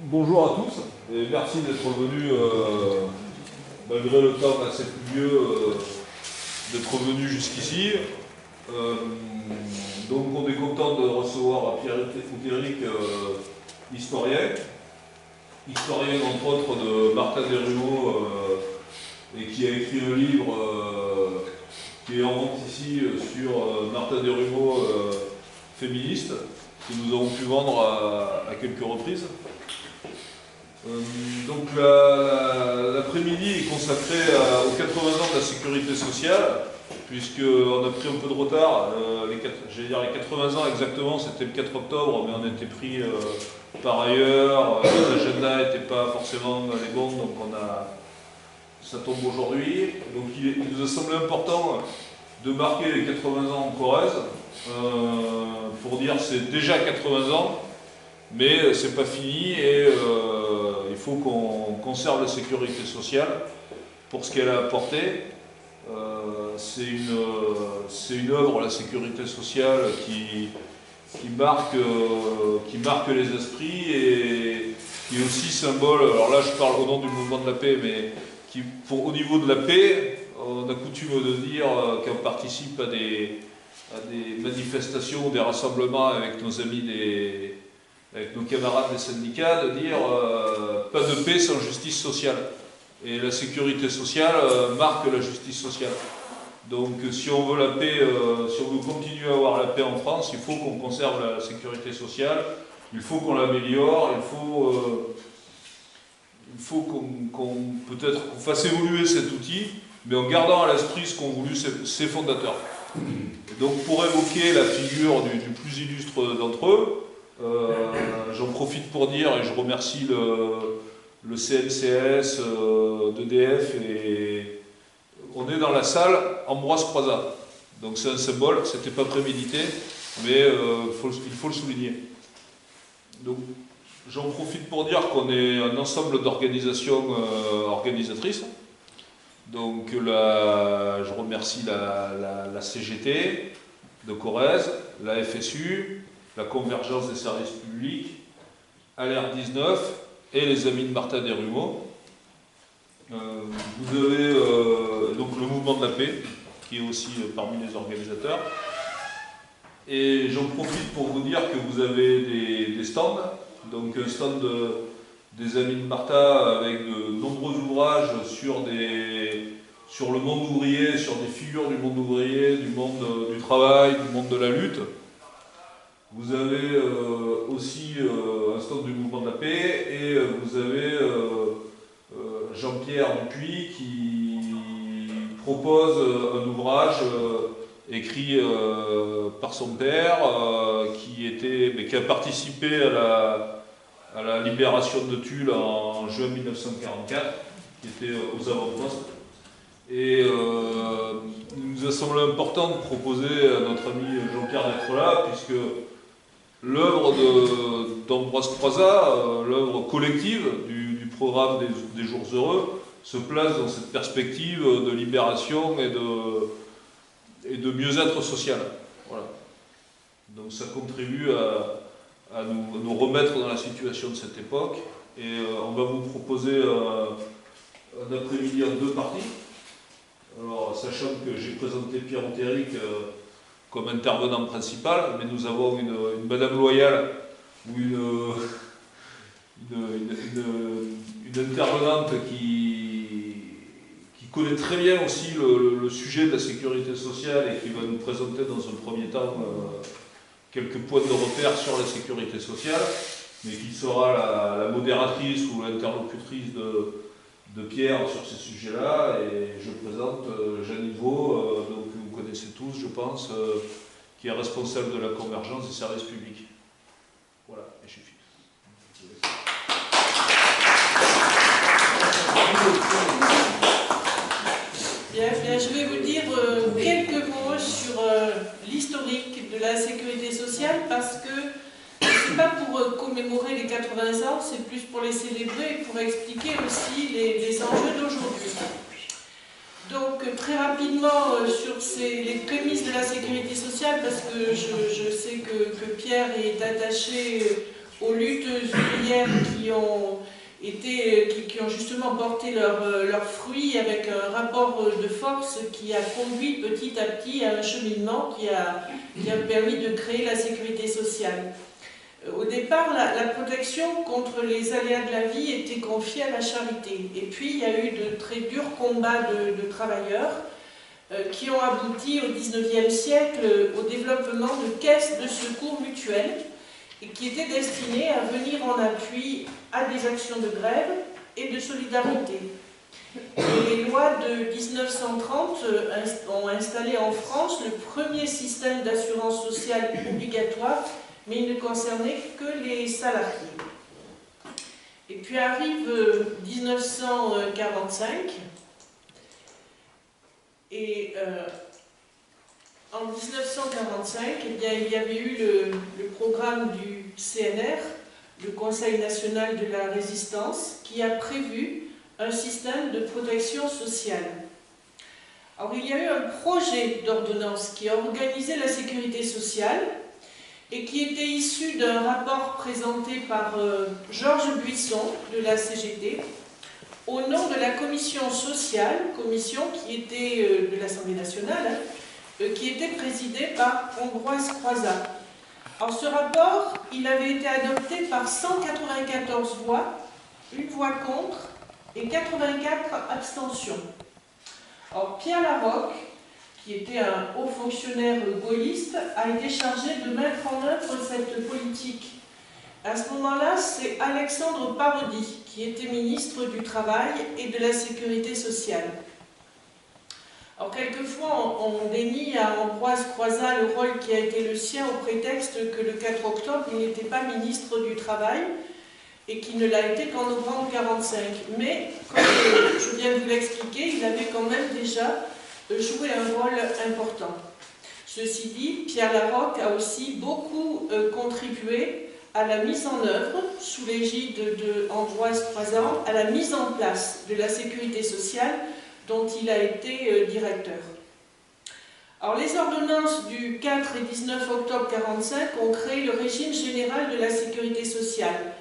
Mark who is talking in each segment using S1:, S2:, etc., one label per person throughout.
S1: Bonjour à tous et merci d'être venus, malgré le temps assez pluvieux, d'être venus jusqu'ici. Donc on est content de recevoir Pierre Foutéric, historien entre autres de Martin Desrumaux, et qui a écrit un livre qui est en vente ici sur Martin Desrumaux, féministe, que nous avons pu vendre à quelques reprises. Donc l'après-midi est consacré aux 80 ans de la sécurité sociale, puisqu'on a pris un peu de retard. J'allais dire les 80 ans exactement, c'était le 4 octobre, mais on était pris par ailleurs, les agendas n'étaient pas forcément les bons, donc ça tombe aujourd'hui. Donc il nous a semblé important de marquer les 80 ans en Corrèze, pour dire c'est déjà 80 ans, mais c'est pas fini et il faut qu'on conserve la sécurité sociale pour ce qu'elle a apporté. C'est une œuvre, la sécurité sociale, qui marque les esprits et qui est aussi symbole. Alors là, je parle au nom du mouvement de la paix, mais au niveau de la paix, on a coutume de dire qu'on participe à des manifestations, des rassemblements avec nos amis avec nos camarades des syndicats, de dire pas de paix sans justice sociale. Et la sécurité sociale marque la justice sociale. Donc si on veut la paix, si on veut continuer à avoir la paix en France, il faut qu'on conserve la sécurité sociale, il faut qu'on l'améliore, il faut peut-être qu'on fasse évoluer cet outil, mais en gardant à l'esprit ce qu'ont voulu ses fondateurs. Et donc pour évoquer la figure du plus illustre d'entre eux, j'en profite pour dire, et je remercie le CNCAS d'EDF, et on est dans la salle Ambroise Croizat. Donc c'est un symbole, c'était pas prémédité, mais il faut le souligner. Donc j'en profite pour dire qu'on est un ensemble d'organisations organisatrices. Donc je remercie la CGT de Corrèze, la FSU, la Convergence des services publics, ALER 19 et les Amis de Martin Desrumaux. Vous avez donc le mouvement de la paix, qui est aussi parmi les organisateurs. Et j'en profite pour vous dire que vous avez des stands, donc un stand des Amis de Martin avec de nombreux ouvrages sur le monde ouvrier, sur des figures du monde ouvrier, du monde du travail, du monde de la lutte. Vous avez aussi un stand du mouvement de la paix, et vous avez Jean-Pierre Dupuis qui propose un ouvrage écrit par son père, qui a participé à la libération de Tulle en juin 1944, qui était aux avant-postes. Et il nous a semblé important de proposer à notre ami Jean-Pierre d'être là, puisque l'œuvre d'Ambroise Croizat, l'œuvre collective du programme des Jours Heureux, se place dans cette perspective de libération et de mieux-être social. Voilà. Donc ça contribue à nous remettre dans la situation de cette époque. Et on va vous proposer un après-midi en deux parties. Alors, sachant que j'ai présenté Pierre Foutéric comme intervenant principal, mais nous avons une Madame Loyal, ou une intervenante qui connaît très bien aussi le sujet de la sécurité sociale et qui va nous présenter dans un premier temps quelques points de repère sur la sécurité sociale, mais qui sera la modératrice ou l'interlocutrice de Pierre sur ces sujets-là. Et je présente Jeanne Vaux, donc vous connaissez tous, je pense, qui est responsable de la Convergence des services publics. Voilà, et j'ai fini.
S2: Bien, je vais vous dire quelques mots sur l'historique de la sécurité sociale, parce que c'est pas pour commémorer les 80 ans, c'est plus pour les célébrer et pour expliquer aussi les enjeux d'aujourd'hui. Donc très rapidement sur les prémices de la sécurité sociale, parce que je sais que Pierre est attaché aux luttes ouvrières qui ont justement porté leurs fruits avec un rapport de force qui a conduit petit à petit à un cheminement qui a permis de créer la sécurité sociale. Au départ, la protection contre les aléas de la vie était confiée à la charité. Et puis, il y a eu de très durs combats de travailleurs qui ont abouti au XIXe siècle au développement de caisses de secours mutuels et qui étaient destinées à venir en appui à des actions de grève et de solidarité. Et les lois de 1930 ont installé en France le premier système d'assurance sociale obligatoire, mais il ne concernait que les salariés. Et puis arrive 1945, et en 1945, eh bien, il y avait eu le programme du CNR, le Conseil national de la résistance, qui a prévu un système de protection sociale. Alors il y a eu un projet d'ordonnance qui a organisé la sécurité sociale et qui était issu d'un rapport présenté par Georges Buisson de la CGT au nom de la commission sociale, commission qui était de l'Assemblée nationale, qui était présidée par Ambroise Croizat. Alors ce rapport, il avait été adopté par 194 voix, une voix contre et 84 abstentions. Alors Pierre Laroque, qui était un haut fonctionnaire gaulliste, a été chargé de mettre en œuvre cette politique. À ce moment-là, c'est Alexandre Parodi, qui était ministre du Travail et de la Sécurité sociale. Alors quelquefois, on dénie à Ambroise Croizat le rôle qui a été le sien au prétexte que le 4 octobre, il n'était pas ministre du Travail et qu'il ne l'a été qu'en novembre 1945. Mais, comme je viens de vous l'expliquer, il avait quand même déjà joué un rôle important. Ceci dit, Pierre Laroque a aussi beaucoup contribué à la mise en œuvre, sous l'égide d'Ambroise Croizat, à la mise en place de la sécurité sociale dont il a été directeur. Alors, les ordonnances du 4 et 19 octobre 1945 ont créé le régime général de la sécurité sociale.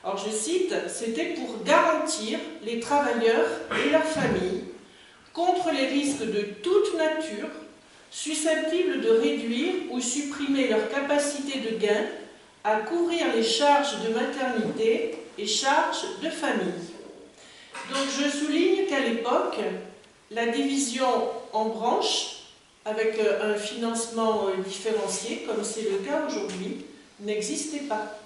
S2: Alors, je cite, « C'était pour garantir les travailleurs et leurs familles contre les risques de toute nature susceptibles de réduire ou supprimer leur capacité de gain à couvrir les charges de maternité et charges de famille. » Donc je souligne qu'à l'époque, la division en branches, avec un financement différencié, comme c'est le cas aujourd'hui, n'existait pas.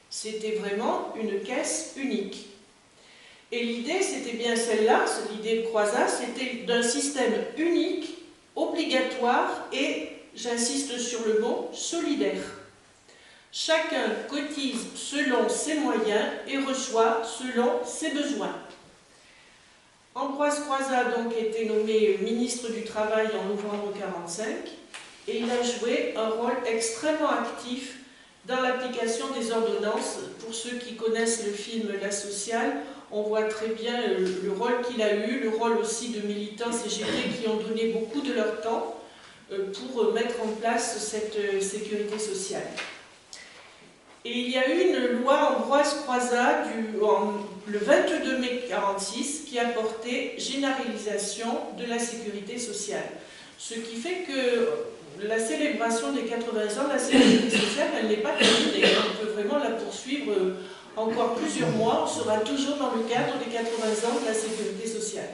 S2: C'était vraiment une caisse unique. Et l'idée, c'était bien celle-là, l'idée de Croizat, c'était d'un système unique, obligatoire et, j'insiste sur le mot, solidaire. Chacun cotise selon ses moyens et reçoit selon ses besoins. Ambroise Croizat a donc été nommé ministre du Travail en novembre 1945 et il a joué un rôle extrêmement actif dans l'application des ordonnances. Pour ceux qui connaissent le film La Sociale, on voit très bien le rôle qu'il a eu, le rôle aussi de militants CGT qui ont donné beaucoup de leur temps pour mettre en place cette sécurité sociale. Et il y a eu une loi Ambroise Croizat le 22 mai 1946 qui a porté généralisation de la sécurité sociale. Ce qui fait que la célébration des 80 ans de la sécurité sociale, elle n'est pas terminée. On peut vraiment la poursuivre encore plusieurs mois. On sera toujours dans le cadre des 80 ans de la sécurité sociale.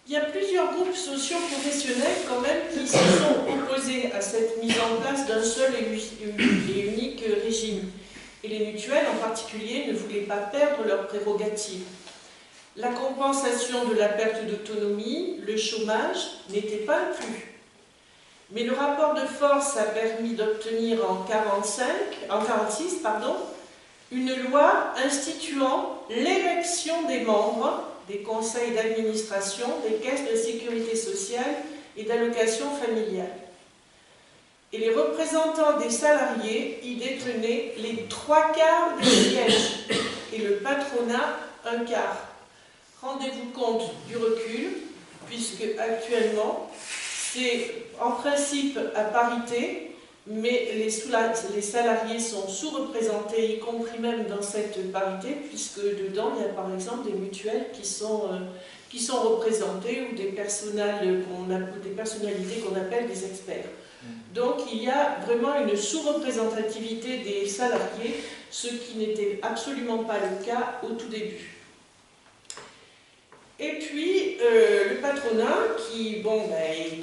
S2: Il y a plusieurs groupes sociaux professionnels quand même qui se sont opposés à cette mise en place d'un seul et unique régime. Et les mutuelles en particulier ne voulaient pas perdre leurs prérogatives. La compensation de la perte d'autonomie, le chômage n'étaient pas inclus. Mais le rapport de force a permis d'obtenir en 1946 une loi instituant l'élection des membres des conseils d'administration, des caisses de sécurité sociale et d'allocation familiale. Et les représentants des salariés y détenaient les 3/4 des sièges et le patronat 1/4. Rendez-vous compte du recul, puisque actuellement c'est en principe à parité, mais les salariés sont sous-représentés, y compris même dans cette parité, puisque dedans, il y a par exemple des mutuelles qui sont représentées ou des personnalités qu'on appelle des experts. Donc il y a vraiment une sous-représentativité des salariés, ce qui n'était absolument pas le cas au tout début. Et puis, le patronat, qui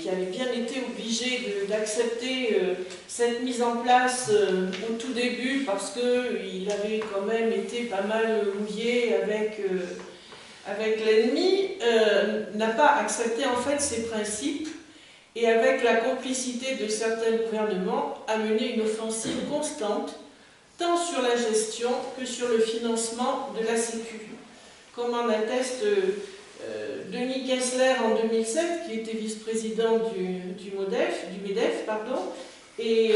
S2: avait bien été obligé d'accepter cette mise en place au tout début, parce qu'il avait quand même été pas mal mouillé avec l'ennemi, n'a pas accepté en fait ces principes, et avec la complicité de certains gouvernements, a mené une offensive constante, tant sur la gestion que sur le financement de la Sécu. Comme en atteste Denis Kessler en 2007, qui était vice-président du MEDEF, et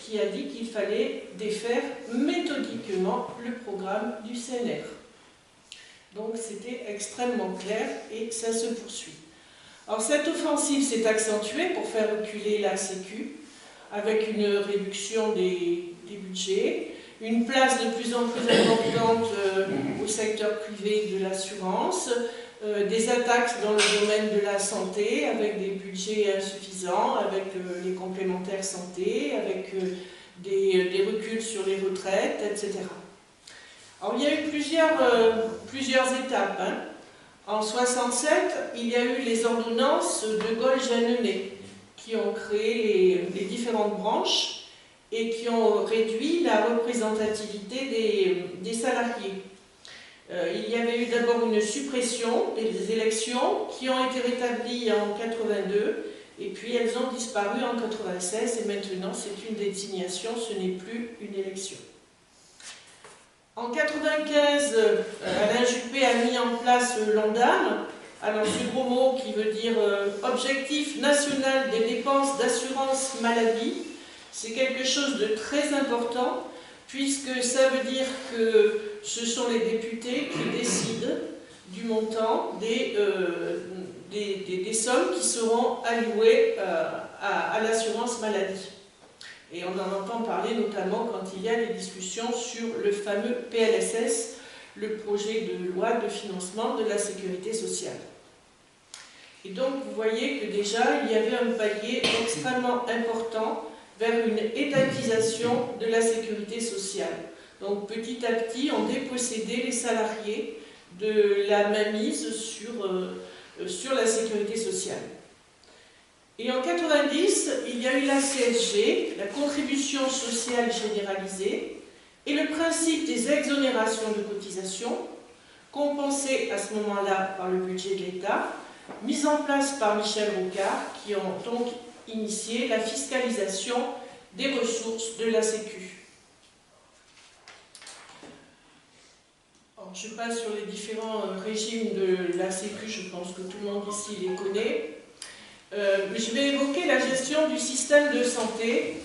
S2: qui a dit qu'il fallait défaire méthodiquement le programme du CNR. Donc c'était extrêmement clair et ça se poursuit. Alors cette offensive s'est accentuée pour faire reculer la Sécu, avec une réduction des budgets, une place de plus en plus importante au secteur privé de l'assurance, des attaques dans le domaine de la santé avec des budgets insuffisants, avec les complémentaires santé, avec des reculs sur les retraites, etc. Alors il y a eu plusieurs étapes. En 1967, il y a eu les ordonnances de Gaulle-Jeanneney qui ont créé les différentes branches et qui ont réduit la représentativité des salariés. Il y avait eu d'abord une suppression des élections qui ont été rétablies en 1982 et puis elles ont disparu en 1996 et maintenant c'est une désignation, ce n'est plus une élection. En 1995, Alain Juppé a mis en place l'ONDAM. Alors ce gros mot qui veut dire Objectif national des dépenses d'assurance maladie, c'est quelque chose de très important puisque ça veut dire que ce sont les députés qui décident du montant des sommes qui seront allouées à l'assurance maladie. Et on en entend parler notamment quand il y a des discussions sur le fameux PLSS, le projet de loi de financement de la sécurité sociale. Et donc vous voyez que déjà il y avait un palier extrêmement important vers une étatisation de la sécurité sociale. Donc petit à petit, on dépossédait les salariés de la mainmise sur la sécurité sociale. Et en 1990, il y a eu la CSG, la contribution sociale généralisée, et le principe des exonérations de cotisations, compensées à ce moment-là par le budget de l'État, mis en place par Michel Rocard, qui ont donc initié la fiscalisation des ressources de la Sécu. Alors, je passe sur les différents régimes de la Sécu, je pense que tout le monde ici les connaît. Je vais évoquer la gestion du système de santé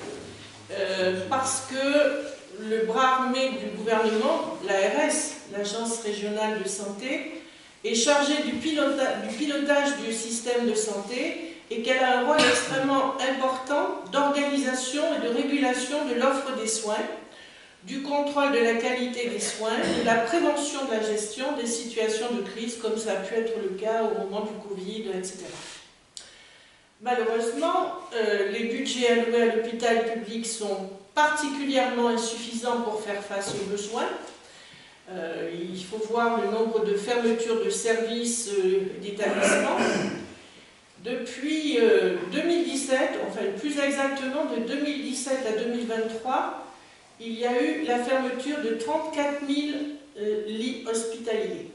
S2: parce que le bras armé du gouvernement, l'ARS, l'Agence régionale de santé, est chargée du pilotage du système de santé et qu'elle a un rôle extrêmement important d'organisation et de régulation de l'offre des soins, du contrôle de la qualité des soins, de la prévention de la gestion des situations de crise comme ça a pu être le cas au moment du Covid, etc. Malheureusement, les budgets alloués à l'hôpital public sont particulièrement insuffisants pour faire face aux besoins. Il faut voir le nombre de fermetures de services d'établissements. Depuis 2017, enfin plus exactement de 2017 à 2023, il y a eu la fermeture de 34 000 lits hospitaliers.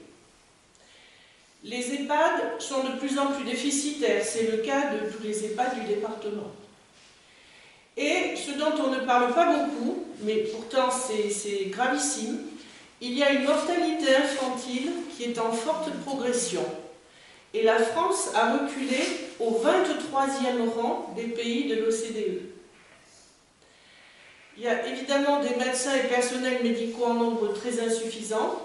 S2: Les EHPAD sont de plus en plus déficitaires, c'est le cas de tous les EHPAD du département. Et ce dont on ne parle pas beaucoup, mais pourtant c'est gravissime, il y a une mortalité infantile qui est en forte progression. Et la France a reculé au 23e rang des pays de l'OCDE. Il y a évidemment des médecins et personnels médicaux en nombre très insuffisant,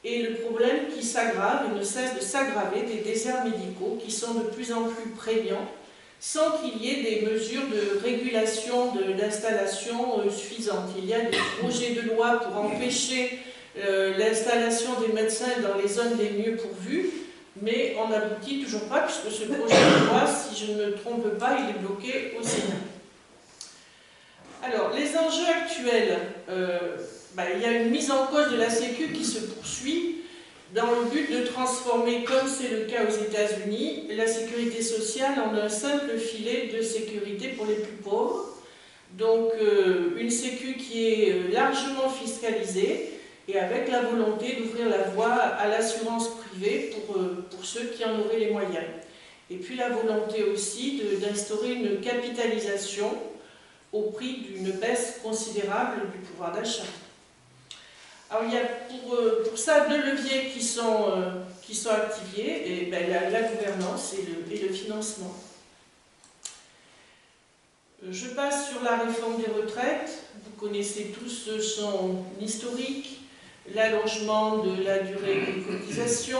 S2: et le problème qui s'aggrave et ne cesse de s'aggraver des déserts médicaux qui sont de plus en plus prégnants, sans qu'il y ait des mesures de régulation d'installation suffisantes. Il y a des projets de loi pour empêcher l'installation des médecins dans les zones les mieux pourvues, mais on n'aboutit toujours pas, puisque ce projet de loi, si je ne me trompe pas, il est bloqué au Sénat. Alors, les enjeux actuels, il y a une mise en cause de la Sécu qui se poursuit dans le but de transformer, comme c'est le cas aux États-Unis, la sécurité sociale en un simple filet de sécurité pour les plus pauvres. Donc, une Sécu qui est largement fiscalisée et avec la volonté d'ouvrir la voie à l'assurance privée pour ceux qui en auraient les moyens. Et puis la volonté aussi d'instaurer une capitalisation au prix d'une baisse considérable du pouvoir d'achat. Alors il y a pour ça deux leviers qui sont activés, et la gouvernance et le financement. Je passe sur la réforme des retraites. Vous connaissez tous son historique, l'allongement de la durée des cotisations,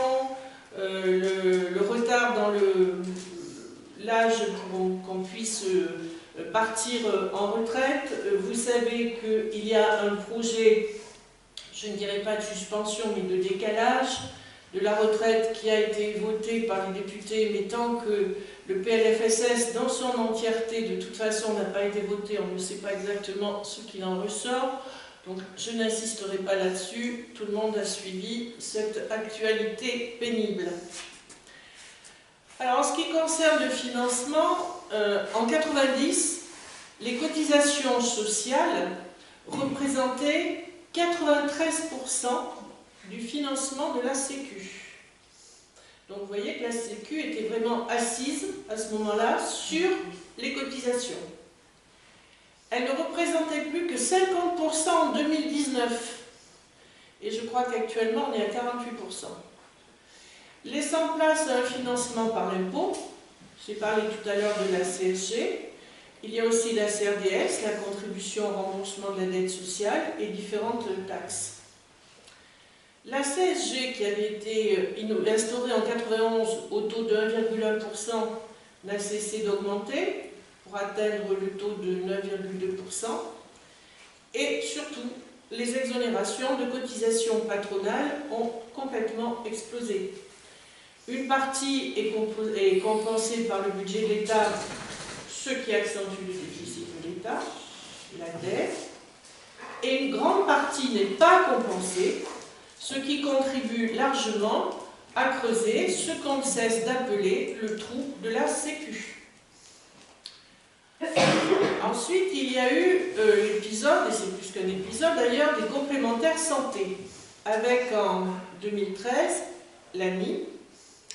S2: le retard dans l'âge pour qu'on puisse partir en retraite. Vous savez qu'il y a un projet, je ne dirais pas de suspension, mais de décalage de la retraite qui a été voté par les députés, mais tant que le PLFSS dans son entièreté, de toute façon, n'a pas été voté, on ne sait pas exactement ce qu'il en ressort. Donc je n'insisterai pas là-dessus, tout le monde a suivi cette actualité pénible. Alors en ce qui concerne le financement, en 90, les cotisations sociales représentaient 93% du financement de la Sécu. Donc vous voyez que la Sécu était vraiment assise à ce moment-là sur les cotisations. Elle ne représentait plus que 50% en 2019. Et je crois qu'actuellement, on est à 48%. Laissant place à un financement par l'impôt, j'ai parlé tout à l'heure de la CSG, il y a aussi la CRDS, la contribution au remboursement de la dette sociale, et différentes taxes. La CSG, qui avait été instaurée en 1991 au taux de 1,1%, n'a cessé d'augmenter, pour atteindre le taux de 9,2%, et surtout, les exonérations de cotisations patronales ont complètement explosé. Une partie est compensée par le budget de l'État, ce qui accentue le déficit de l'État, la dette, et une grande partie n'est pas compensée, ce qui contribue largement à creuser ce qu'on ne cesse d'appeler le trou de la Sécu. Ensuite, il y a eu l'épisode, et c'est plus qu'un épisode d'ailleurs, des complémentaires santé, avec en 2013 l'ANI,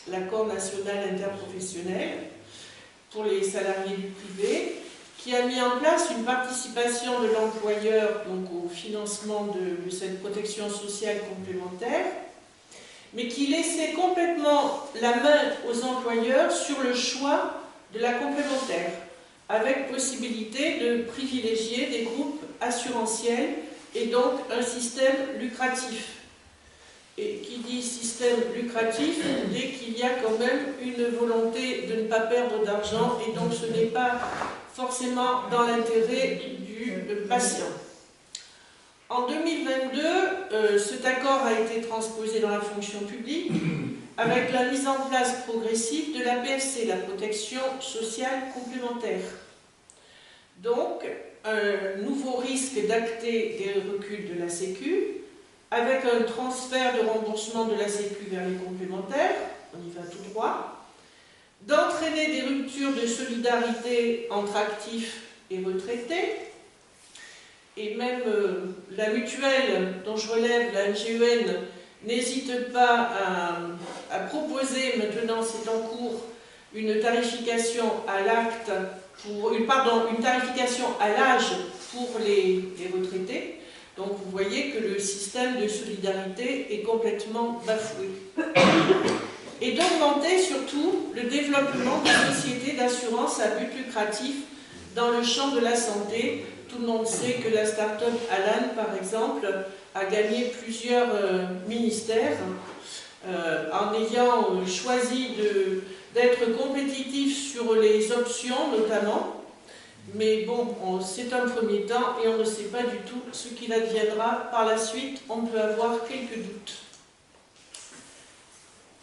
S2: l'accord national interprofessionnel pour les salariés du privé, qui a mis en place une participation de l'employeur donc au financement de cette protection sociale complémentaire, mais qui laissait complètement la main aux employeurs sur le choix de la complémentaire, avec possibilité de privilégier des groupes assurantiels et donc un système lucratif. Et qui dit système lucratif, dit qu'il y a quand même une volonté de ne pas perdre d'argent, et donc ce n'est pas forcément dans l'intérêt du patient. En 2022, cet accord a été transposé dans la fonction publique avec la mise en place progressive de la PSC, la protection sociale complémentaire. Donc, un nouveau risque d'acter des reculs de la Sécu, avec un transfert de remboursement de la Sécu vers les complémentaires, on y va tout droit, d'entraîner des ruptures de solidarité entre actifs et retraités, et même la mutuelle dont je relève, la NGEN, n'hésite pas à proposer, maintenant c'est en cours, une tarification à l'acte, une tarification à l'âge pour les retraités. Donc vous voyez que le système de solidarité est complètement bafoué. Et d'augmenter surtout le développement des sociétés d'assurance à but lucratif dans le champ de la santé. Tout le monde sait que la start-up Alan, par exemple, a gagné plusieurs ministères en ayant choisi d'être compétitif sur les options notamment, mais bon, c'est un premier temps et on ne sait pas du tout ce qu'il adviendra par la suite, on peut avoir quelques doutes.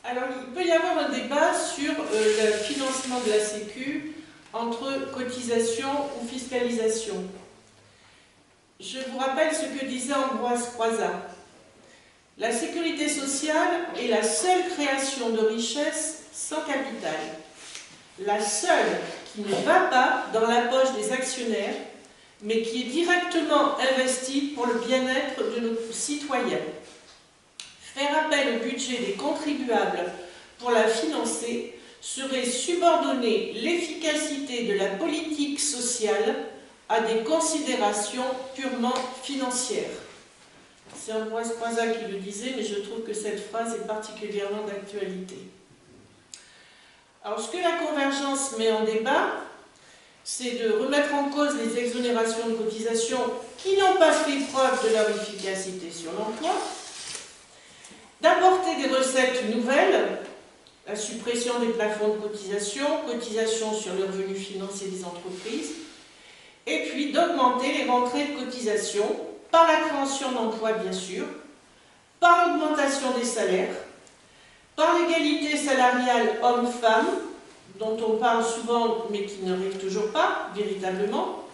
S2: Alors il peut y avoir un débat sur le financement de la Sécu entre cotisation ou fiscalisation. Je vous rappelle ce que disait Ambroise Croizat. La sécurité sociale est la seule création de richesse sans capital. La seule qui ne va pas dans la poche des actionnaires, mais qui est directement investie pour le bien-être de nos citoyens. Faire appel au budget des contribuables pour la financer serait subordonner l'efficacité de la politique sociale à des considérations purement financières. C'est Ambroise Croizat qui le disait, mais je trouve que cette phrase est particulièrement d'actualité. Alors, ce que la convergence met en débat, c'est de remettre en cause les exonérations de cotisations qui n'ont pas fait preuve de leur efficacité sur l'emploi, d'apporter des recettes nouvelles, la suppression des plafonds de cotisation, cotisation sur le revenu financier des entreprises, et puis d'augmenter les rentrées de cotisation par la création d'emplois bien sûr, par l'augmentation des salaires, par l'égalité salariale homme-femme, dont on parle souvent mais qui n'arrive toujours pas véritablement,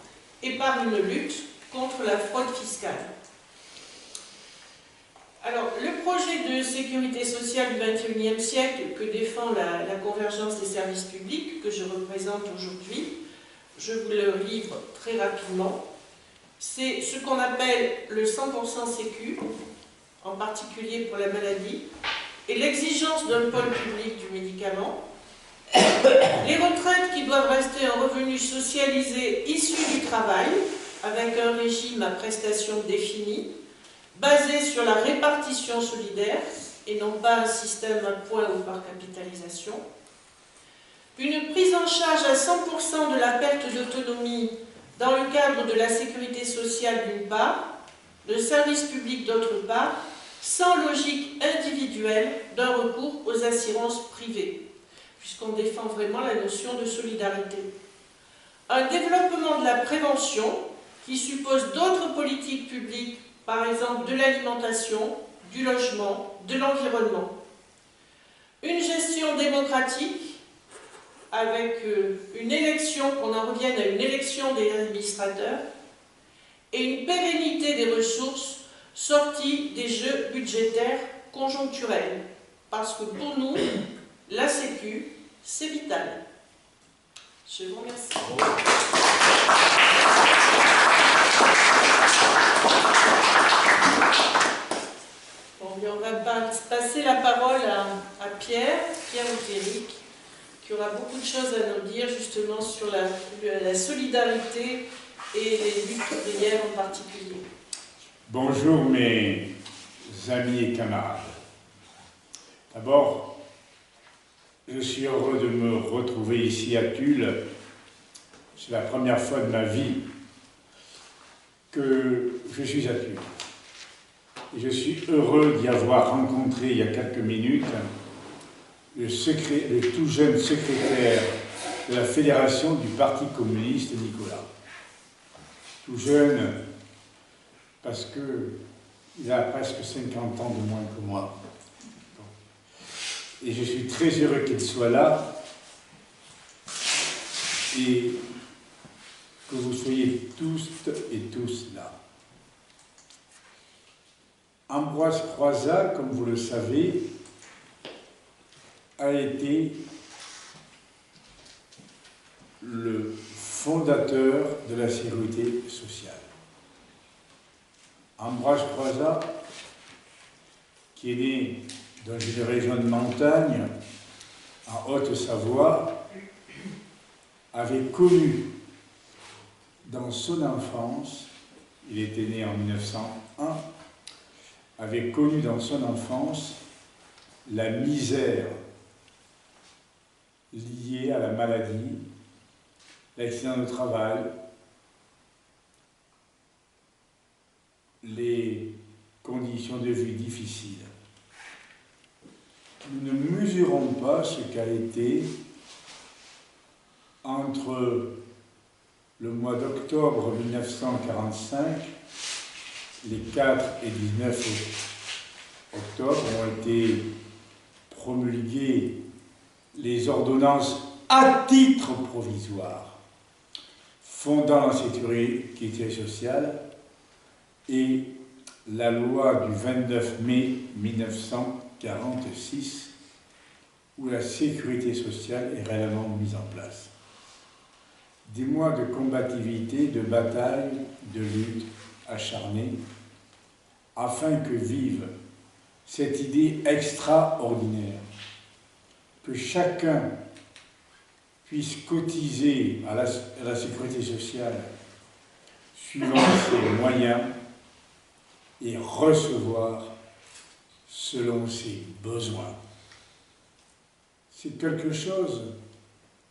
S2: et par une lutte contre la fraude fiscale. Alors, le projet de sécurité sociale du XXIe siècle que défend la convergence des services publics, que je représente aujourd'hui, je vous le livre très rapidement. C'est ce qu'on appelle le 100% Sécu, en particulier pour la maladie, et l'exigence d'un pôle public du médicament, les retraites qui doivent rester un revenu socialisé issu du travail, avec un régime à prestations définies, basé sur la répartition solidaire, et non pas un système à points ou par capitalisation, une prise en charge à 100% de la perte d'autonomie dans le cadre de la sécurité sociale d'une part, de services publics d'autre part, sans logique individuelle d'un recours aux assurances privées, puisqu'on défend vraiment la notion de solidarité. Un développement de la prévention qui suppose d'autres politiques publiques, par exemple de l'alimentation, du logement, de l'environnement. Une gestion démocratique avec une élection, qu'on en revienne à une élection des administrateurs, et une pérennité des ressources sorties des jeux budgétaires conjoncturels. Parce que pour nous, la Sécu, c'est vital. Je vous remercie. Bon, on va passer la parole à Pierre Oudéric, qui aura beaucoup de choses à nous dire justement sur la solidarité et les luttes ouvrières en particulier.
S3: Bonjour mes amis et camarades. D'abord, je suis heureux de me retrouver ici à Tulle. C'est la première fois de ma vie que je suis à Tulle. Et je suis heureux d'y avoir rencontré il y a quelques minutes le tout jeune secrétaire de la Fédération du Parti communiste, Nicolas. Tout jeune parce qu'il a presque 50 ans de moins que moi. Et je suis très heureux qu'il soit là et que vous soyez tous et tous là. Ambroise Croizat, comme vous le savez, a été le fondateur de la sécurité sociale. Ambroise Croizat, qui est né dans une région de montagne, en Haute-Savoie, avait connu dans son enfance, il était né en 1901, avait connu dans son enfance la misère liée à la maladie, l'accident de travail, les conditions de vie difficiles. Nous ne mesurons pas ce qu'a été entre le mois d'octobre 1945, les 4 et 19 octobre ont été promulguées les ordonnances à titre provisoire fondant la sécurité sociale et la loi du 29 mai 1946 où la sécurité sociale est réellement mise en place. Des mois de combativité, de bataille, de lutte acharnée, afin que vive cette idée extraordinaire que chacun puisse cotiser à la sécurité sociale suivant ses moyens et recevoir selon ses besoins. C'est quelque chose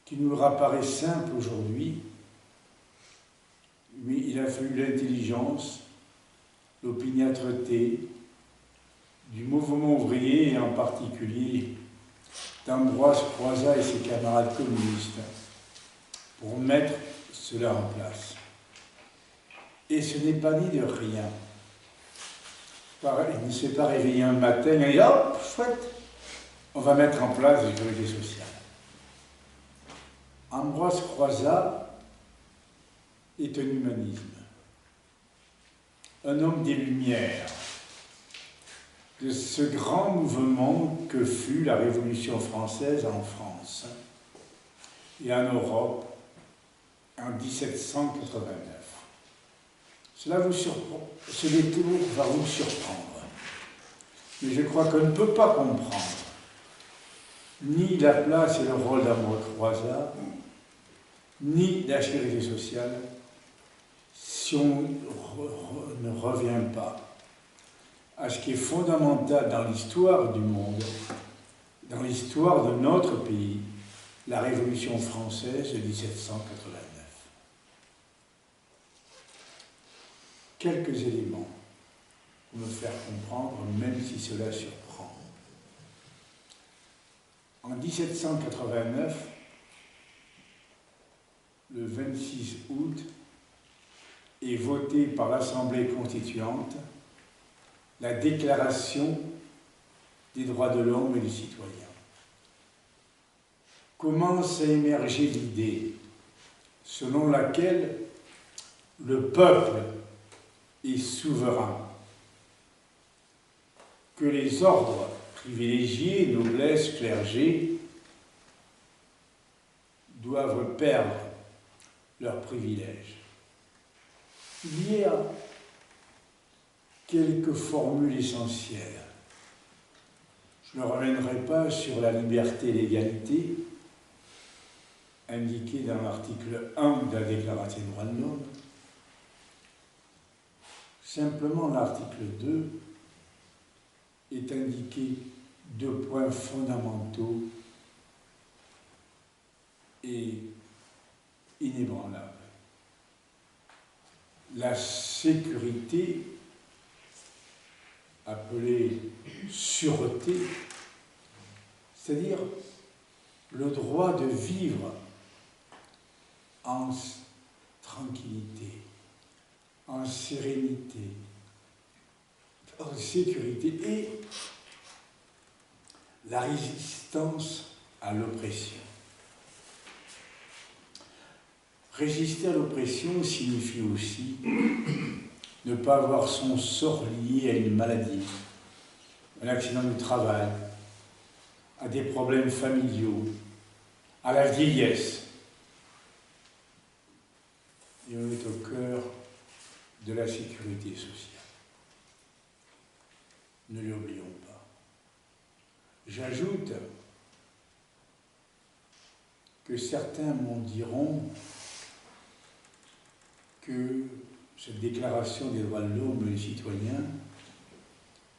S3: qui nous apparaît simple aujourd'hui, mais il a fallu l'intelligence, l'opiniâtreté du mouvement ouvrier et en particulier d'Ambroise Croizat et ses camarades communistes pour mettre cela en place. Et ce n'est pas dit de rien. Il ne s'est pas réveillé un matin et dit « Hop, chouette, on va mettre en place la sécurité sociale ». Ambroise Croizat est un humanisme, un homme des Lumières, de ce grand mouvement que fut la Révolution française en France et en Europe en 1789. Cela vous surprend, ce détour va vous surprendre, mais je crois qu'on ne peut pas comprendre ni la place et le rôle d'Ambroise Croizat, ni la sécurité sociale, si on ne revient pas à ce qui est fondamental dans l'histoire du monde, dans l'histoire de notre pays, la Révolution française de 1789. Quelques éléments pour me faire comprendre, même si cela surprend. En 1789, le 26 août, est votée par l'Assemblée constituante la Déclaration des droits de l'homme et du citoyen. Commence à émerger l'idée selon laquelle le peuple est souverain, que les ordres privilégiés, noblesse, clergé, doivent perdre leurs privilèges. Il y a quelques formules essentielles. Je ne reviendrai pas sur la liberté et l'égalité, indiquée dans l'article 1 de la Déclaration des droits de l'homme. Simplement, l'article 2 est indiqué 2 points fondamentaux et inébranlables. La sécurité, appelée sûreté, c'est-à-dire le droit de vivre en tranquillité, en sérénité, en sécurité, et la résistance à l'oppression. Résister à l'oppression signifie aussi ne pas avoir son sort lié à une maladie, un accident du travail, à des problèmes familiaux, à la vieillesse. Et on est au cœur de la sécurité sociale. Ne l'oublions pas. J'ajoute que certains m'en diront que cette déclaration des droits de l'homme et du citoyen,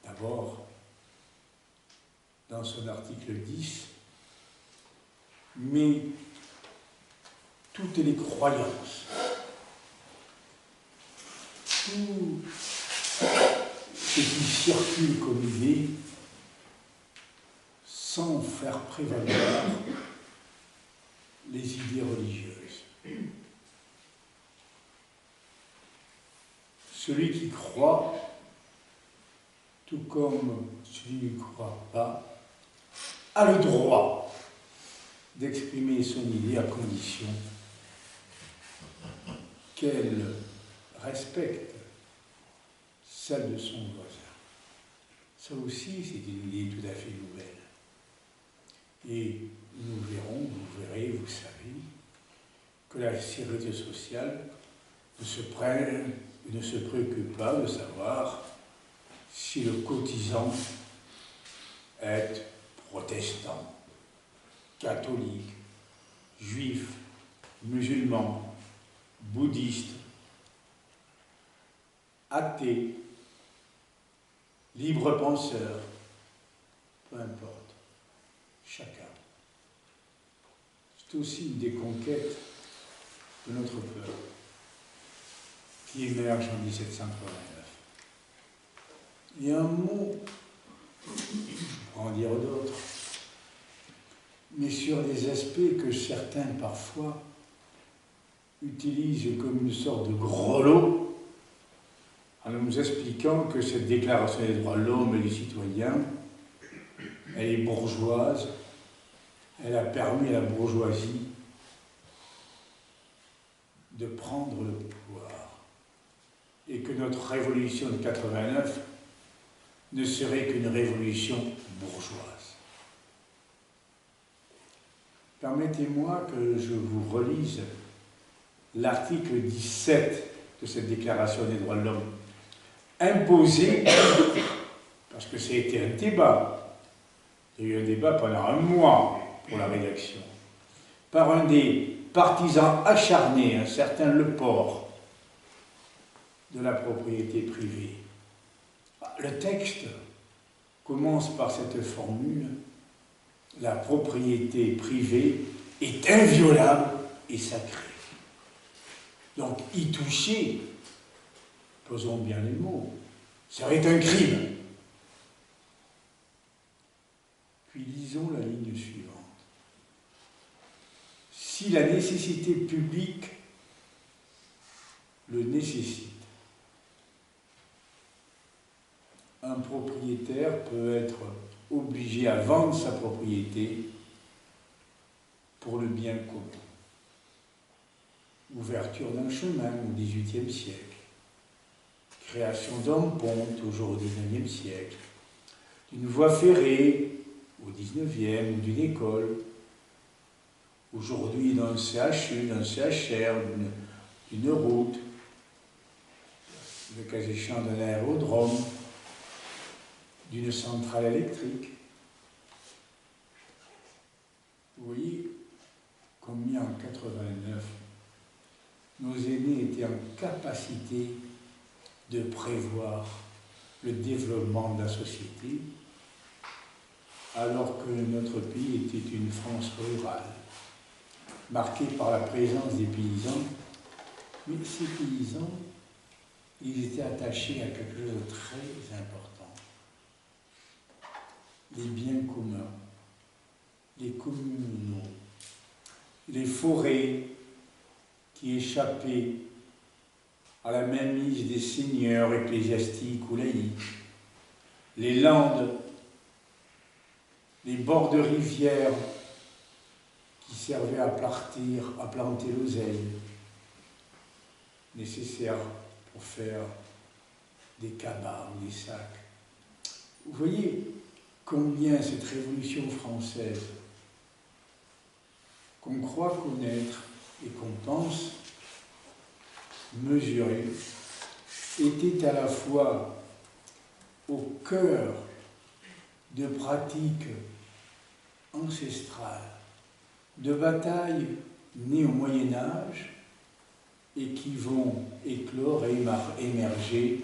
S3: d'abord, dans son article 10, met toutes les croyances, tout ce qui circule comme idée, sans faire prévaloir les idées religieuses. Celui qui croit, tout comme celui qui ne croit pas, a le droit d'exprimer son idée à condition qu'elle respecte celle de son voisin. Ça aussi, c'est une idée tout à fait nouvelle. Et nous verrons, vous verrez, vous savez, que la sécurité sociale ne se préoccupe pas de savoir si le cotisant est protestant, catholique, juif, musulman, bouddhiste, athée, libre penseur, peu importe, chacun. C'est aussi une des conquêtes de notre peuple qui émerge en 1789. Il y a un mot, pour en dire d'autres, mais sur des aspects que certains parfois utilisent comme une sorte de grelot, en nous expliquant que cette déclaration des droits de l'homme et du citoyen, elle est bourgeoise, elle a permis à la bourgeoisie de prendre le pouvoir, et que notre révolution de 89 ne serait qu'une révolution bourgeoise. Permettez-moi que je vous relise l'article 17 de cette déclaration des droits de l'homme, imposé, parce que ça a été un débat, il y a eu un débat pendant un mois pour la rédaction, par un des partisans acharnés, un certain Leport, de la propriété privée. Le texte commence par cette formule: la propriété privée est inviolable et sacrée. Donc, y toucher, posons bien les mots, serait un crime. Puis lisons la ligne suivante. Si la nécessité publique le nécessite, un propriétaire peut être obligé à vendre sa propriété pour le bien commun. Ouverture d'un chemin au XVIIIe siècle, création d'un pont toujours au XIXe siècle, d'une voie ferrée au XIXe ou d'une école, aujourd'hui d'un CHU, d'un CHR, d'une route, le cas échéant d'un aérodrome, d'une centrale électrique. Vous voyez combien en 89 nos aînés étaient en capacité de prévoir le développement de la société, alors que notre pays était une France rurale, marquée par la présence des paysans. Mais ces paysans, ils étaient attachés à quelque chose de très important: les biens communs, les communaux, les forêts qui échappaient à la mainmise des seigneurs ecclésiastiques ou laïcs, les landes, les bords de rivières qui servaient à planter l'oseille, nécessaire pour faire des cabas ou des sacs. Vous voyez combien cette révolution française, qu'on croit connaître et qu'on pense mesurer, était à la fois au cœur de pratiques ancestrales, de batailles nées au Moyen-Âge et qui vont éclore et émerger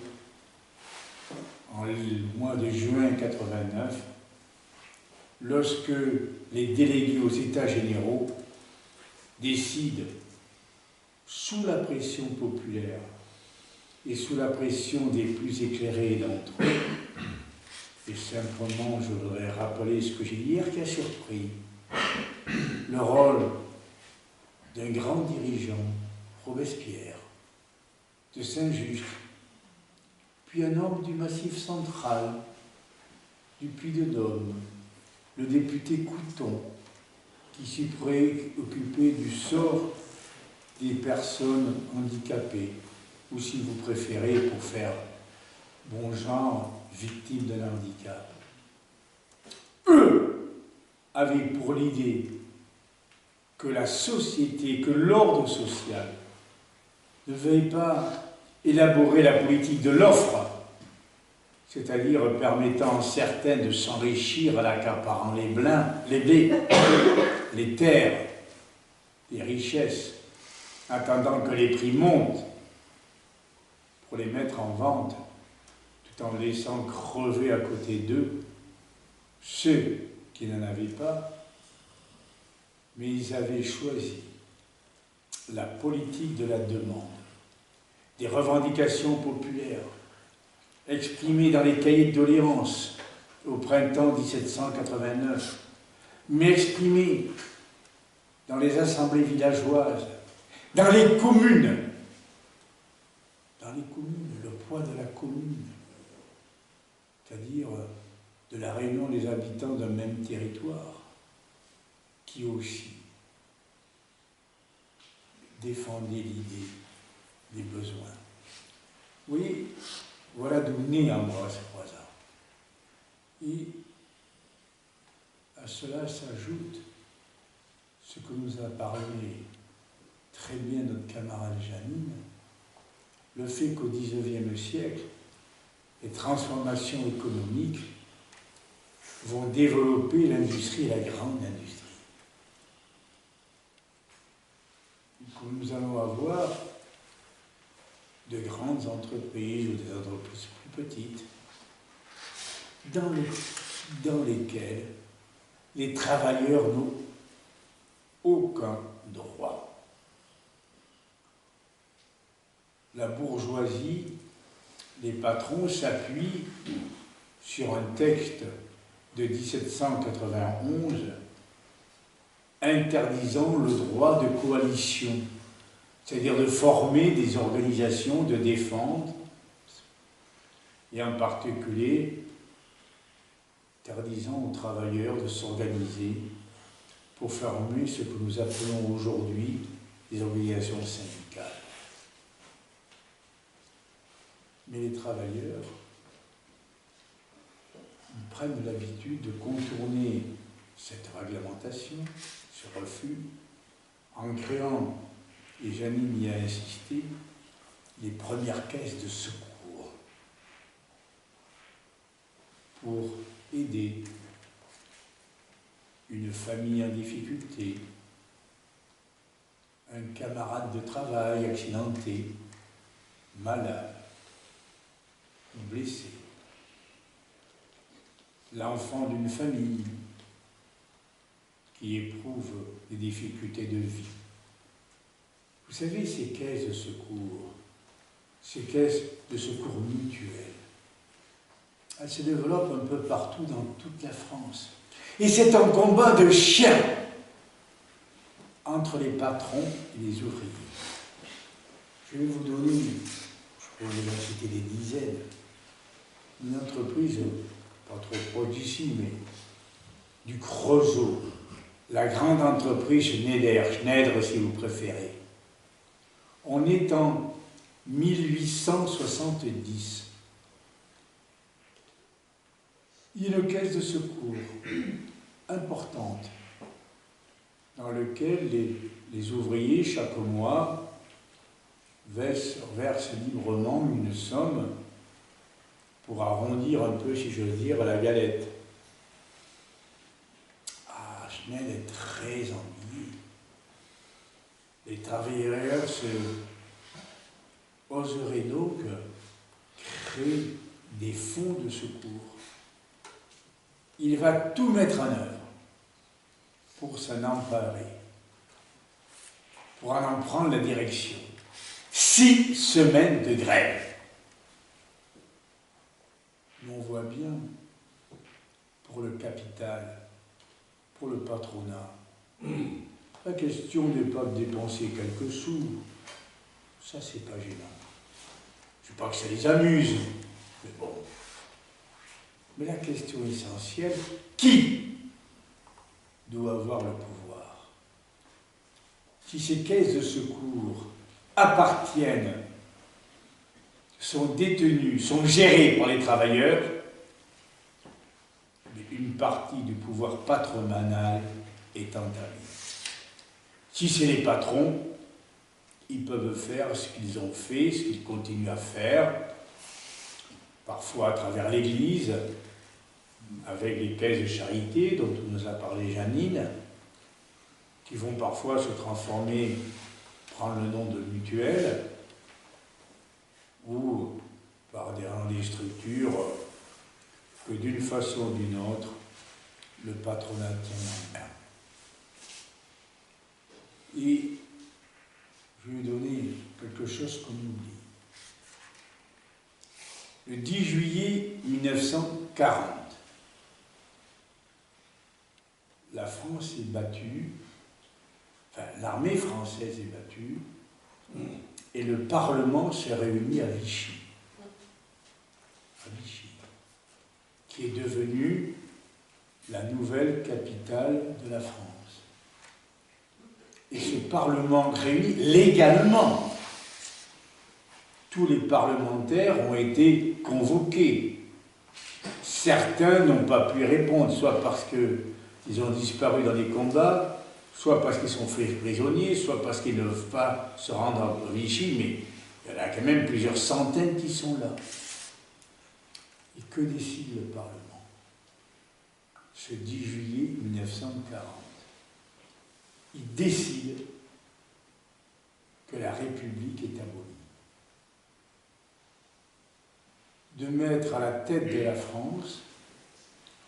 S3: en mois de juin 89, lorsque les délégués aux États généraux décident, sous la pression populaire et sous la pression des plus éclairés d'entre eux, et simplement je voudrais rappeler ce que j'ai dit hier qui a surpris, le rôle d'un grand dirigeant, Robespierre, de Saint-Just, puis un homme du Massif central, du Puy-de-Dôme, le député Couthon, qui s'y préoccupait du sort des personnes handicapées, ou si vous préférez, pour faire bon genre, victimes d'un handicap. Eux avaient pour l'idée que la société, que l'ordre social ne veuille pas élaborer la politique de l'offre, c'est-à-dire permettant à certains de s'enrichir à l'accaparant les blés, les terres, les richesses, attendant que les prix montent pour les mettre en vente, tout en laissant crever à côté d'eux ceux qui n'en avaient pas, mais ils avaient choisi la politique de la demande, des revendications populaires, exprimées dans les cahiers de doléances au printemps 1789, mais exprimées dans les assemblées villageoises, dans les communes, le poids de la commune, c'est-à-dire de la réunion des habitants d'un même territoire, qui aussi défendait l'idée des besoins. Oui, voilà d'où naît Ambroise Croizat. Et à cela s'ajoute ce que nous a parlé très bien notre camarade Janine, le fait qu'au XIXe siècle, les transformations économiques vont développer l'industrie, la grande industrie. Nous allons avoir de grandes entreprises ou des entreprises plus petites dans lesquelles les travailleurs n'ont aucun droit. La bourgeoisie, les patrons s'appuient sur un texte de 1791 interdisant le droit de coalition, c'est-à-dire de former des organisations de défense, et en particulier interdisant aux travailleurs de s'organiser pour former ce que nous appelons aujourd'hui des organisations syndicales. Mais les travailleurs prennent l'habitude de contourner cette réglementation, ce refus, en créant, et Janine y a insisté, les premières caisses de secours pour aider une famille en difficulté, un camarade de travail accidenté, malade, blessé, l'enfant d'une famille qui éprouve des difficultés de vie. Vous savez, ces caisses de secours mutuelles, elles se développent un peu partout dans toute la France. Et c'est un combat de chiens entre les patrons et les ouvriers. Je vais vous donner, je pourrais vous en citer des dizaines, une entreprise, pas trop proche d'ici, mais du Creusot, la grande entreprise Schneider si vous préférez. On est en 1870. Il y a une caisse de secours importante dans laquelle les ouvriers, chaque mois, versent librement une somme pour arrondir un peu, si j'ose dire, la galette. Ah, Schneider est très ennuyé. Les travailleurs oseraient donc créer des fonds de secours. Il va tout mettre en œuvre pour s'en emparer, pour en prendre la direction. 6 semaines de grève. Mais on voit bien, pour le capital, pour le patronat, La question n'est pas de dépenser quelques sous. Ça, c'est pas gênant. Je ne sais pas que ça les amuse, mais bon. Mais la question essentielle, qui doit avoir le pouvoir? Si ces caisses de secours appartiennent, sont détenues, sont gérées par les travailleurs, une partie du pouvoir patronal est entamée. Si c'est les patrons, ils peuvent faire ce qu'ils ont fait, ce qu'ils continuent à faire, parfois à travers l'Église, avec les caisses de charité dont nous a parlé Janine, qui vont parfois se transformer, prendre le nom de mutuelles, ou par des structures que d'une façon ou d'une autre, le patronat tient en main. Et je vais vous donner quelque chose qu'on oublie. Le 10 juillet 1940, la France est battue, enfin l'armée française est battue, et le Parlement s'est réuni à Vichy, qui est devenue la nouvelle capitale de la France. Et ce Parlement réuni légalement. Tous les parlementaires ont été convoqués. Certains n'ont pas pu y répondre, soit parce qu'ils ont disparu dans les combats, soit parce qu'ils sont faits prisonniers, soit parce qu'ils ne peuvent pas se rendre à Vichy, mais il y en a quand même plusieurs centaines qui sont là. Et que décide le Parlement ce 10 juillet 1940? Il décide que la République est abolie. De mettre à la tête de la France,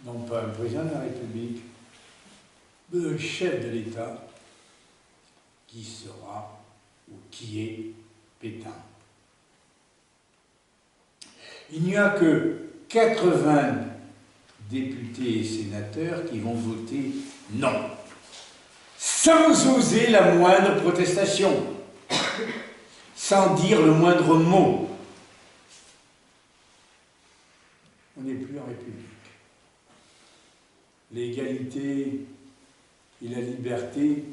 S3: non pas un président de la République, mais un chef de l'État qui sera ou qui est Pétain. Il n'y a que 80 députés et sénateurs qui vont voter non, sans oser la moindre protestation, sans dire le moindre mot. On n'est plus en République. L'égalité et la liberté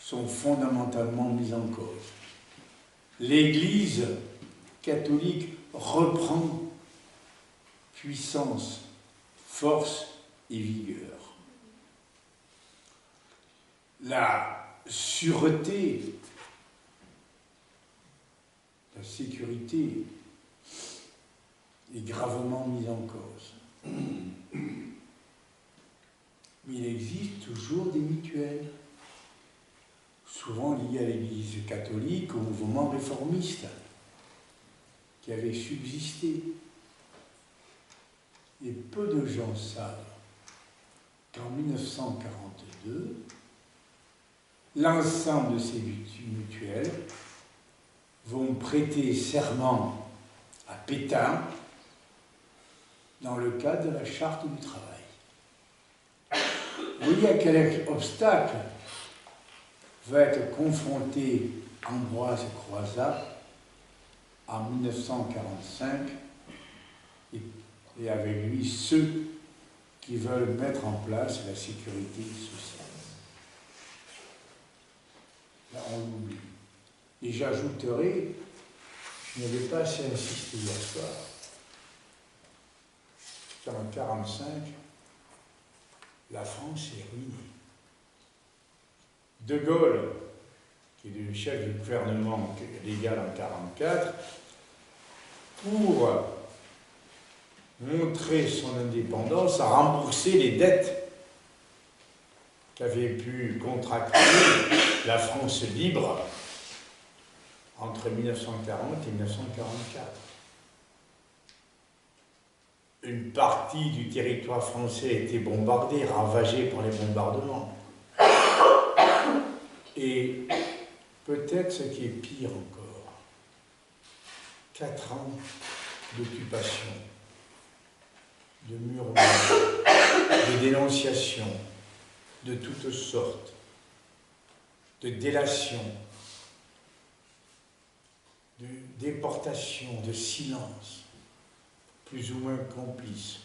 S3: sont fondamentalement mises en cause. L'Église catholique reprend puissance, force et vigueur. La sûreté, la sécurité est gravement mise en cause. Mais il existe toujours des mutuelles, souvent liées à l'Église catholique, au mouvement réformiste, qui avait subsisté. Et peu de gens savent qu'en 1942, l'ensemble de ces mutuelles vont prêter serment à Pétain dans le cadre de la Charte du travail. Vous voyez à quel obstacle va être confronté Ambroise Croizat en 1945 et avec lui ceux qui veulent mettre en place la sécurité sociale. Là, on l'oublie. Et j'ajouterai, je n'avais pas assez insisté hier soir, qu'en 1945, la France est ruinée. De Gaulle, qui est le chef du gouvernement légal en 1944, pour montrer son indépendance, a remboursé les dettes qu'avait pu contracter la France libre entre 1940 et 1944. Une partie du territoire français a été bombardée, ravagée par les bombardements. Et peut-être ce qui est pire encore, 4 ans d'occupation, de murmures, de dénonciations de toutes sortes, de délation, de déportation, de silence, plus ou moins complice.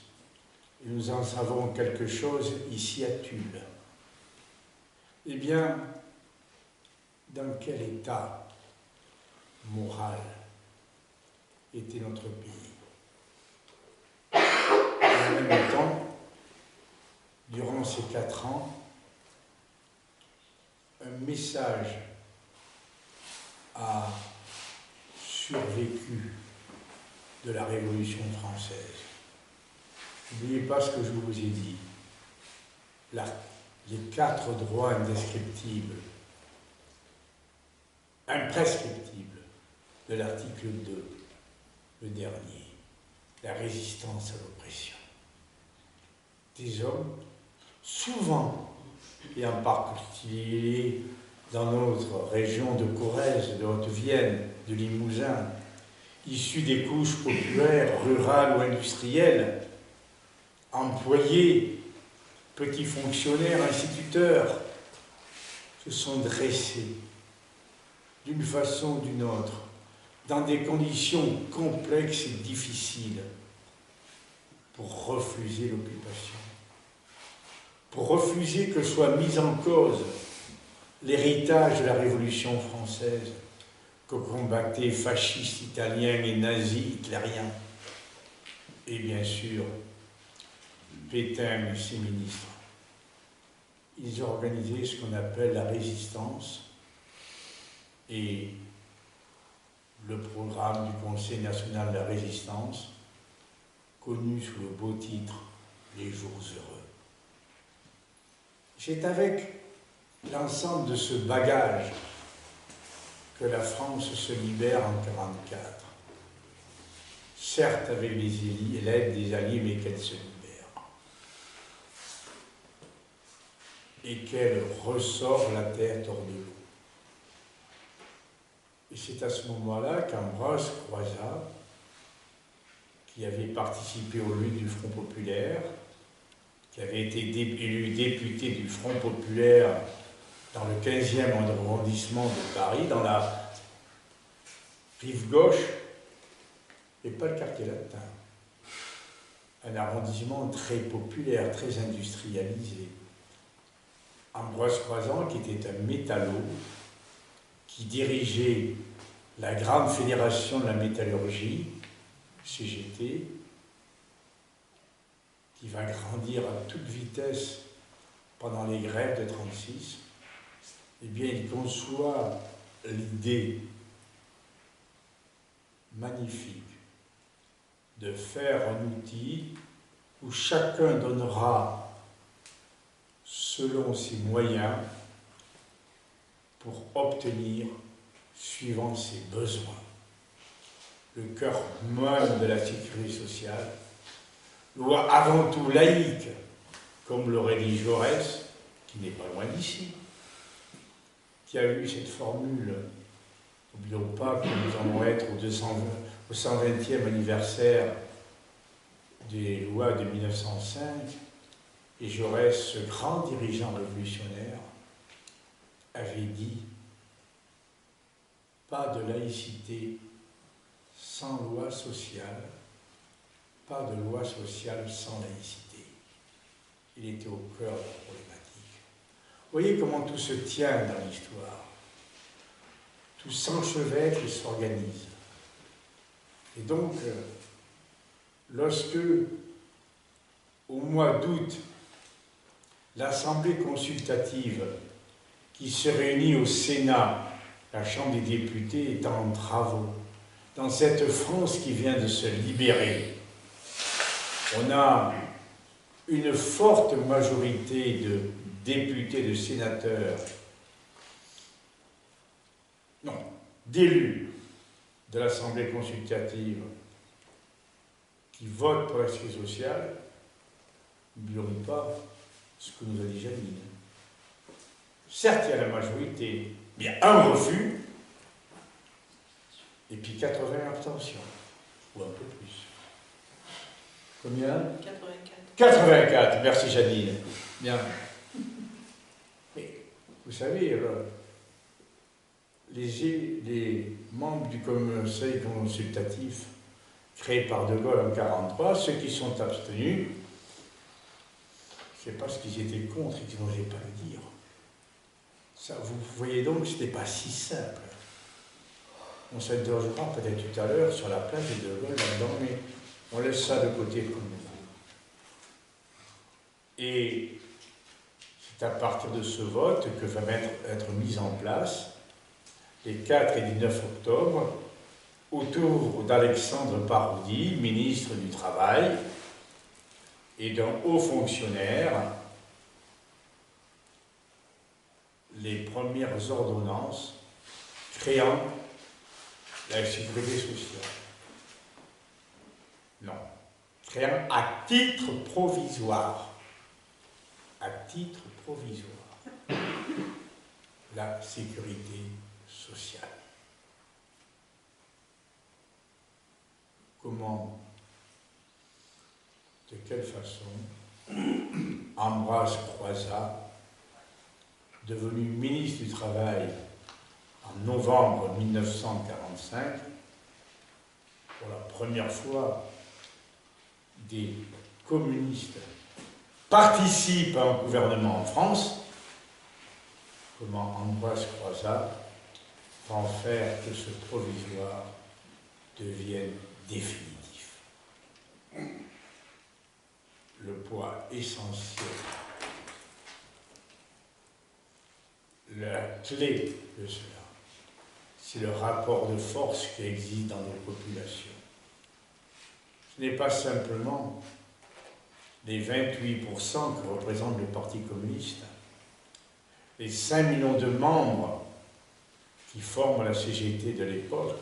S3: Et nous en savons quelque chose ici à Tulle. Eh bien, dans quel état moral était notre pays? Et en même temps, durant ces 4 ans, un message a survécu de la Révolution française. N'oubliez pas ce que je vous ai dit. Les 4 droits indescriptibles, imprescriptibles de l'article 2, le dernier, la résistance à l'oppression. Des hommes, souvent, et en particulier dans notre région de Corrèze, de Haute-Vienne, de Limousin, issus des couches populaires, rurales ou industrielles, employés, petits fonctionnaires, instituteurs, se sont dressés d'une façon ou d'une autre, dans des conditions complexes et difficiles, pour refuser l'occupation, pour refuser que soit mis en cause l'héritage de la Révolution française que combattaient fascistes italiens et nazis hitlériens, et bien sûr Pétain et ses ministres. Ils ont organisé ce qu'on appelle la résistance, et le programme du Conseil national de la résistance, connu sous le beau titre « Les jours heureux ». C'est avec l'ensemble de ce bagage que la France se libère en 1944. Certes avec l'aide des Alliés, mais qu'elle se libère. Et qu'elle ressort la tête hors de l'eau. Et c'est à ce moment-là qu'Ambroise Croizat, qui avait participé aux luttes du Front populaire, qui avait été élu député du Front populaire dans le 15e arrondissement de Paris, dans la rive gauche, et pas le quartier latin. Un arrondissement très populaire, très industrialisé. Ambroise Croizat, qui était un métallo, qui dirigeait la grande fédération de la métallurgie, CGT, qui va grandir à toute vitesse pendant les grèves de 1936, eh bien, il conçoit l'idée magnifique de faire un outil où chacun donnera selon ses moyens pour obtenir suivant ses besoins. Le cœur même de la sécurité sociale, loi avant tout laïque, comme l'aurait dit Jaurès, qui n'est pas loin d'ici, qui a eu cette formule. N'oublions pas que nous allons être au 120e anniversaire des lois de 1905, et Jaurès, ce grand dirigeant révolutionnaire, avait dit « Pas de laïcité sans loi sociale, pas de loi sociale sans laïcité ». Il était au cœur de la problématique. Vous voyez comment tout se tient dans l'histoire. Tout s'enchevêtre et s'organise. Et donc, lorsque, au mois d'août, l'Assemblée consultative qui se réunit au Sénat, la Chambre des députés étant en travaux, dans cette France qui vient de se libérer, on a une forte majorité de députés, de sénateurs, non, d'élus de l'Assemblée consultative qui votent pour la sécurité sociale. N'oublions pas ce que nous a dit Janine. Certes, il y a la majorité, mais il y a un refus, et puis 80 abstentions, ou un peu plus. Combien?
S2: 84.
S3: 84, merci Janine. Bien. Mais, vous savez, les membres du Conseil consultatif créé par De Gaulle en 1943, ceux qui sont abstenus, c'est parce qu'ils étaient contre et qu'ils n'osaient pas le dire. Ça, vous voyez donc que ce n'était pas si simple. On s'interrogera peut-être tout à l'heure sur la place de De Gaulle là-dedans, mais on laisse ça de côté comme nous. Et c'est à partir de ce vote que va être mise en place, les 4 et 19 octobre, autour d'Alexandre Paroudy, ministre du Travail, et d'un haut fonctionnaire, les premières ordonnances créant la sécurité sociale. Non, créant à titre provisoire la sécurité sociale. Comment, de quelle façon, Ambroise Croizat, devenu ministre du Travail en novembre 1945, pour la première fois, des communistes participent à un gouvernement en France, comment Ambroise Croizat va en faire que ce provisoire devienne définitif. Le poids essentiel, la clé de cela, c'est le rapport de force qui existe dans nos populations. Ce n'est pas simplement les 28% que représente le Parti communiste, les 5 millions de membres qui forment la CGT de l'époque,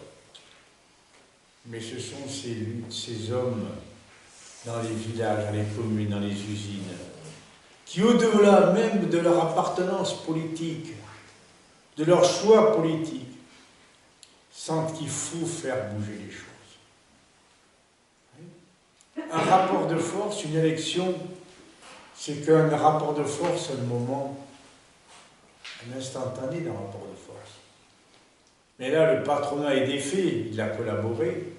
S3: mais ce sont ces hommes dans les villages, dans les communes, dans les usines, qui au-delà même de leur appartenance politique, de leur choix politique, sentent qu'il faut faire bouger les choses. Un rapport de force, une élection, c'est qu'un rapport de force, un moment, un instantané d'un rapport de force. Mais là, le patronat est défait, il a collaboré,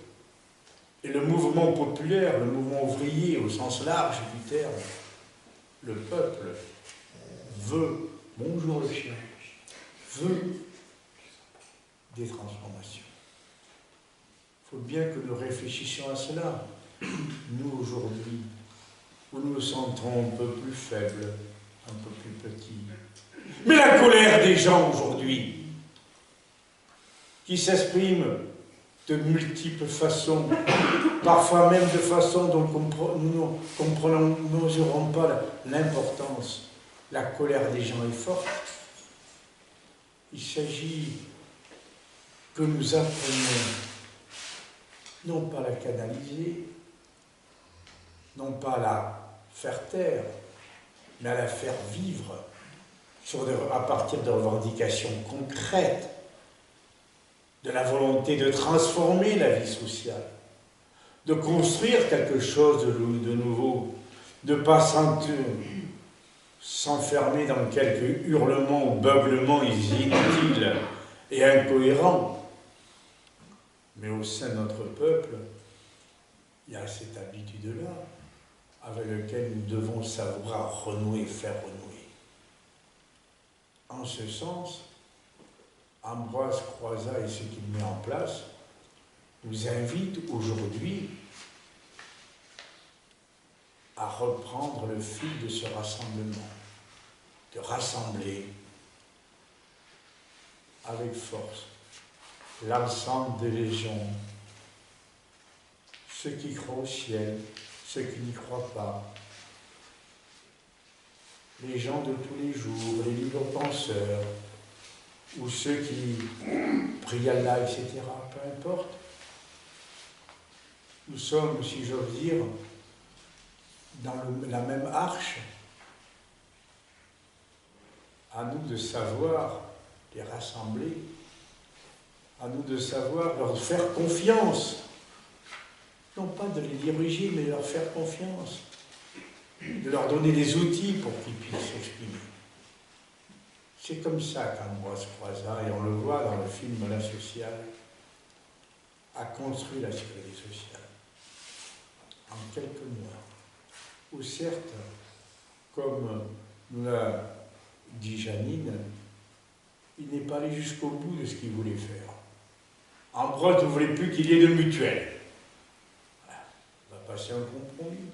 S3: et le mouvement populaire, le mouvement ouvrier au sens large du terme, le peuple veut, bonjour le chien, veut des transformations. Il faut bien que nous réfléchissions à cela. Nous, aujourd'hui, où nous nous sentons un peu plus faibles, un peu plus petits. Mais la colère des gens aujourd'hui, qui s'exprime de multiples façons, parfois même de façons dont nous n'oserons pas l'importance. La colère des gens est forte. Il s'agit que nous apprenions non pas à la canaliser, non pas à la faire taire, mais à la faire vivre à partir de revendications concrètes, de la volonté de transformer la vie sociale, de construire quelque chose de nouveau, de ne pas s'enfermer dans quelques hurlements ou beuglements inutiles et incohérents. Mais au sein de notre peuple, il y a cette habitude-là avec laquelle nous devons savoir renouer, faire renouer. En ce sens, Ambroise Croizat et ce qu'il met en place nous invitent aujourd'hui à reprendre le fil de ce rassemblement, de rassembler avec force l'ensemble des légions, ceux qui croient au ciel, ceux qui n'y croient pas, les gens de tous les jours, les libres penseurs, ou ceux qui prient Allah, etc., peu importe. Nous sommes, si j'ose dire, dans la même arche. À nous de savoir les rassembler, à nous de savoir leur faire confiance. Non pas de les diriger, mais de leur faire confiance. De leur donner des outils pour qu'ils puissent s'exprimer. C'est comme ça qu'Ambroise Croizat, et on le voit dans le film La Sociale, a construit la sécurité sociale en quelques mois. Où certes, comme nous l'a dit Janine, il n'est pas allé jusqu'au bout de ce qu'il voulait faire. Ambroise ne voulait plus qu'il y ait de mutuelle. Voilà. On va passer un compromis.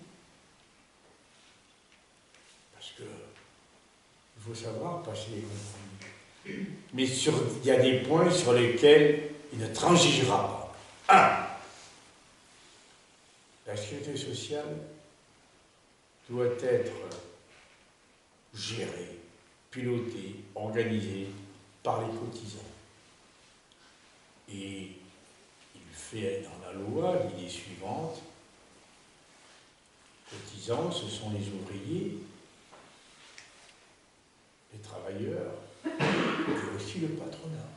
S3: Parce que il faut savoir passer les compromis. Mais il y a des points sur lesquels il ne transigera pas. 1. La sécurité sociale doit être gérée, pilotée, organisée par les cotisants. Et il fait dans la loi l'idée suivante: cotisants, ce sont les ouvriers, les travailleurs, et aussi le patronat.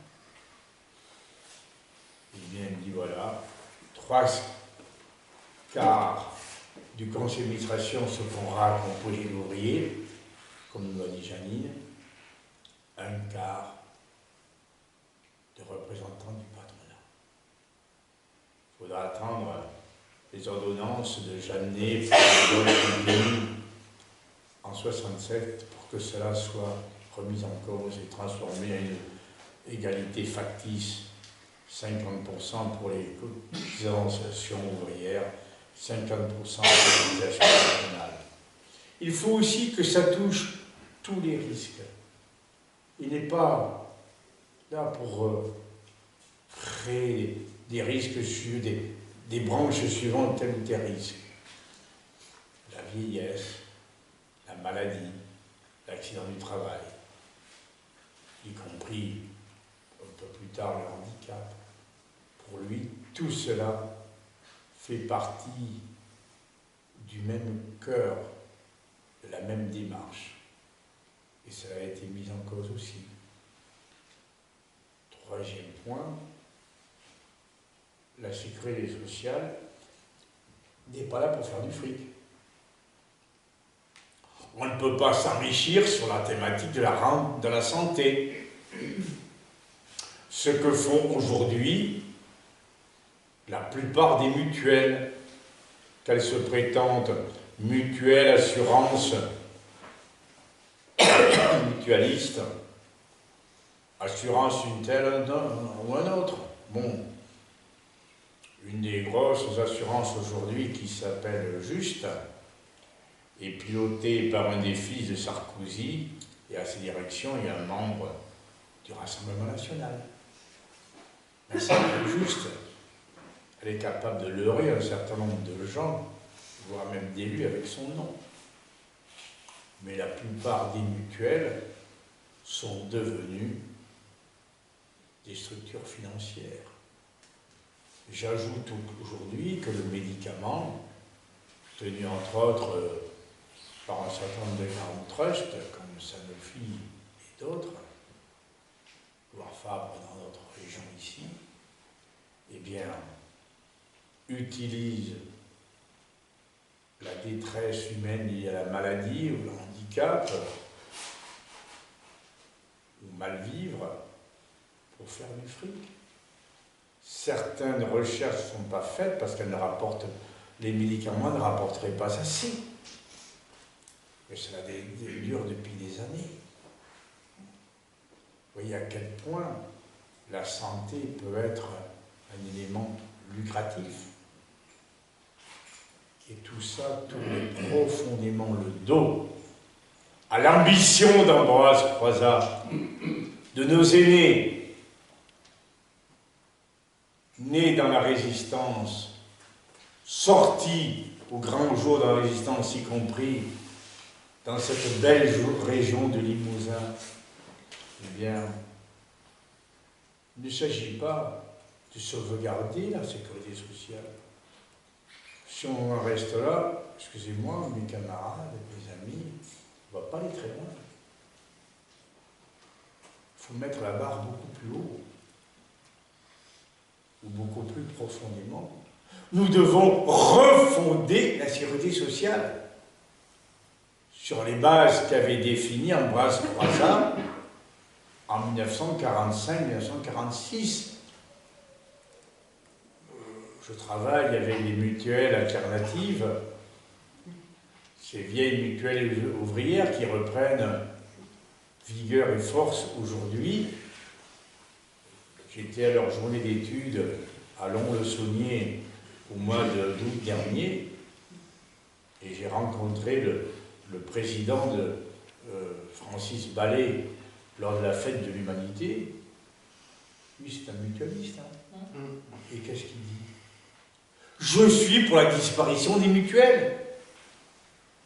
S3: Et bien, il dit voilà, 3/4 du conseil d'administration se fera composer d'ouvriers, comme nous l'a dit Janine, 1/4 de représentants du patronat. Il faudra attendre les ordonnances de Jeannet en 67 pour que cela soit remis en cause et transformé en une égalité factice, 50% pour les cotisations ouvrières, 50% pour les cotisations patronales. Il faut aussi que ça touche tous les risques. Il n'est pas là pour créer des risques sur des branches suivant tel ou tel risque. La vieillesse, la maladie, l'accident du travail, y compris un peu plus tard le handicap. Pour lui, tout cela fait partie du même cœur, de la même démarche. Et cela a été mis en cause aussi. 3e point, la sécurité sociale n'est pas là pour faire du fric. On ne peut pas s'enrichir sur la thématique de la santé. Ce que font aujourd'hui la plupart des mutuelles, qu'elles se prétendent mutuelles, assurances, mutualistes, assurance une telle ou un autre. Bon, une des grosses assurances aujourd'hui qui s'appelle Juste est pilotée par un des fils de Sarkozy, et à ses directions, il y a un membre du Rassemblement national. Mais c'est Juste. Elle est capable de leurrer un certain nombre de gens, voire même d'élus avec son nom. Mais la plupart des mutuelles sont devenues des structures financières. J'ajoute aujourd'hui que le médicament, tenu entre autres par un certain nombre de grands trusts, comme Sanofi et d'autres, voire Fabre dans notre région ici, eh bien, utilise la détresse humaine liée à la maladie ou le handicap ou mal vivre pour faire du fric. Certaines recherches ne sont pas faites parce qu'elles ne rapportent, les médicaments ne rapporteraient pas assez. Mais cela dure depuis des années. Vous voyez à quel point la santé peut être un élément lucratif. Et tout ça tourne profondément le dos à l'ambition d'Ambroise Croizat, de nos aînés, nés dans la Résistance, sortis au grand jour de la Résistance, y compris dans cette belle région de Limousin. Eh bien, il ne s'agit pas de sauvegarder la sécurité sociale. Si on en reste là, excusez-moi, mes camarades, mes amis, on ne va pas aller très loin. Il faut mettre la barre beaucoup plus haut, ou beaucoup plus profondément. Nous devons refonder la sécurité sociale sur les bases qu'avait définies Ambroise Croizat en 1945-1946. Je travaille avec des mutuelles alternatives, ces vieilles mutuelles ouvrières qui reprennent vigueur et force aujourd'hui. J'étais à leur journée d'études à Lons-le-Saunier au mois d'août dernier et j'ai rencontré le président de Francis Ballet lors de la fête de l'humanité. Lui, c'est un mutualiste. Et qu'est-ce qu'il dit? Je suis pour la disparition des mutuelles,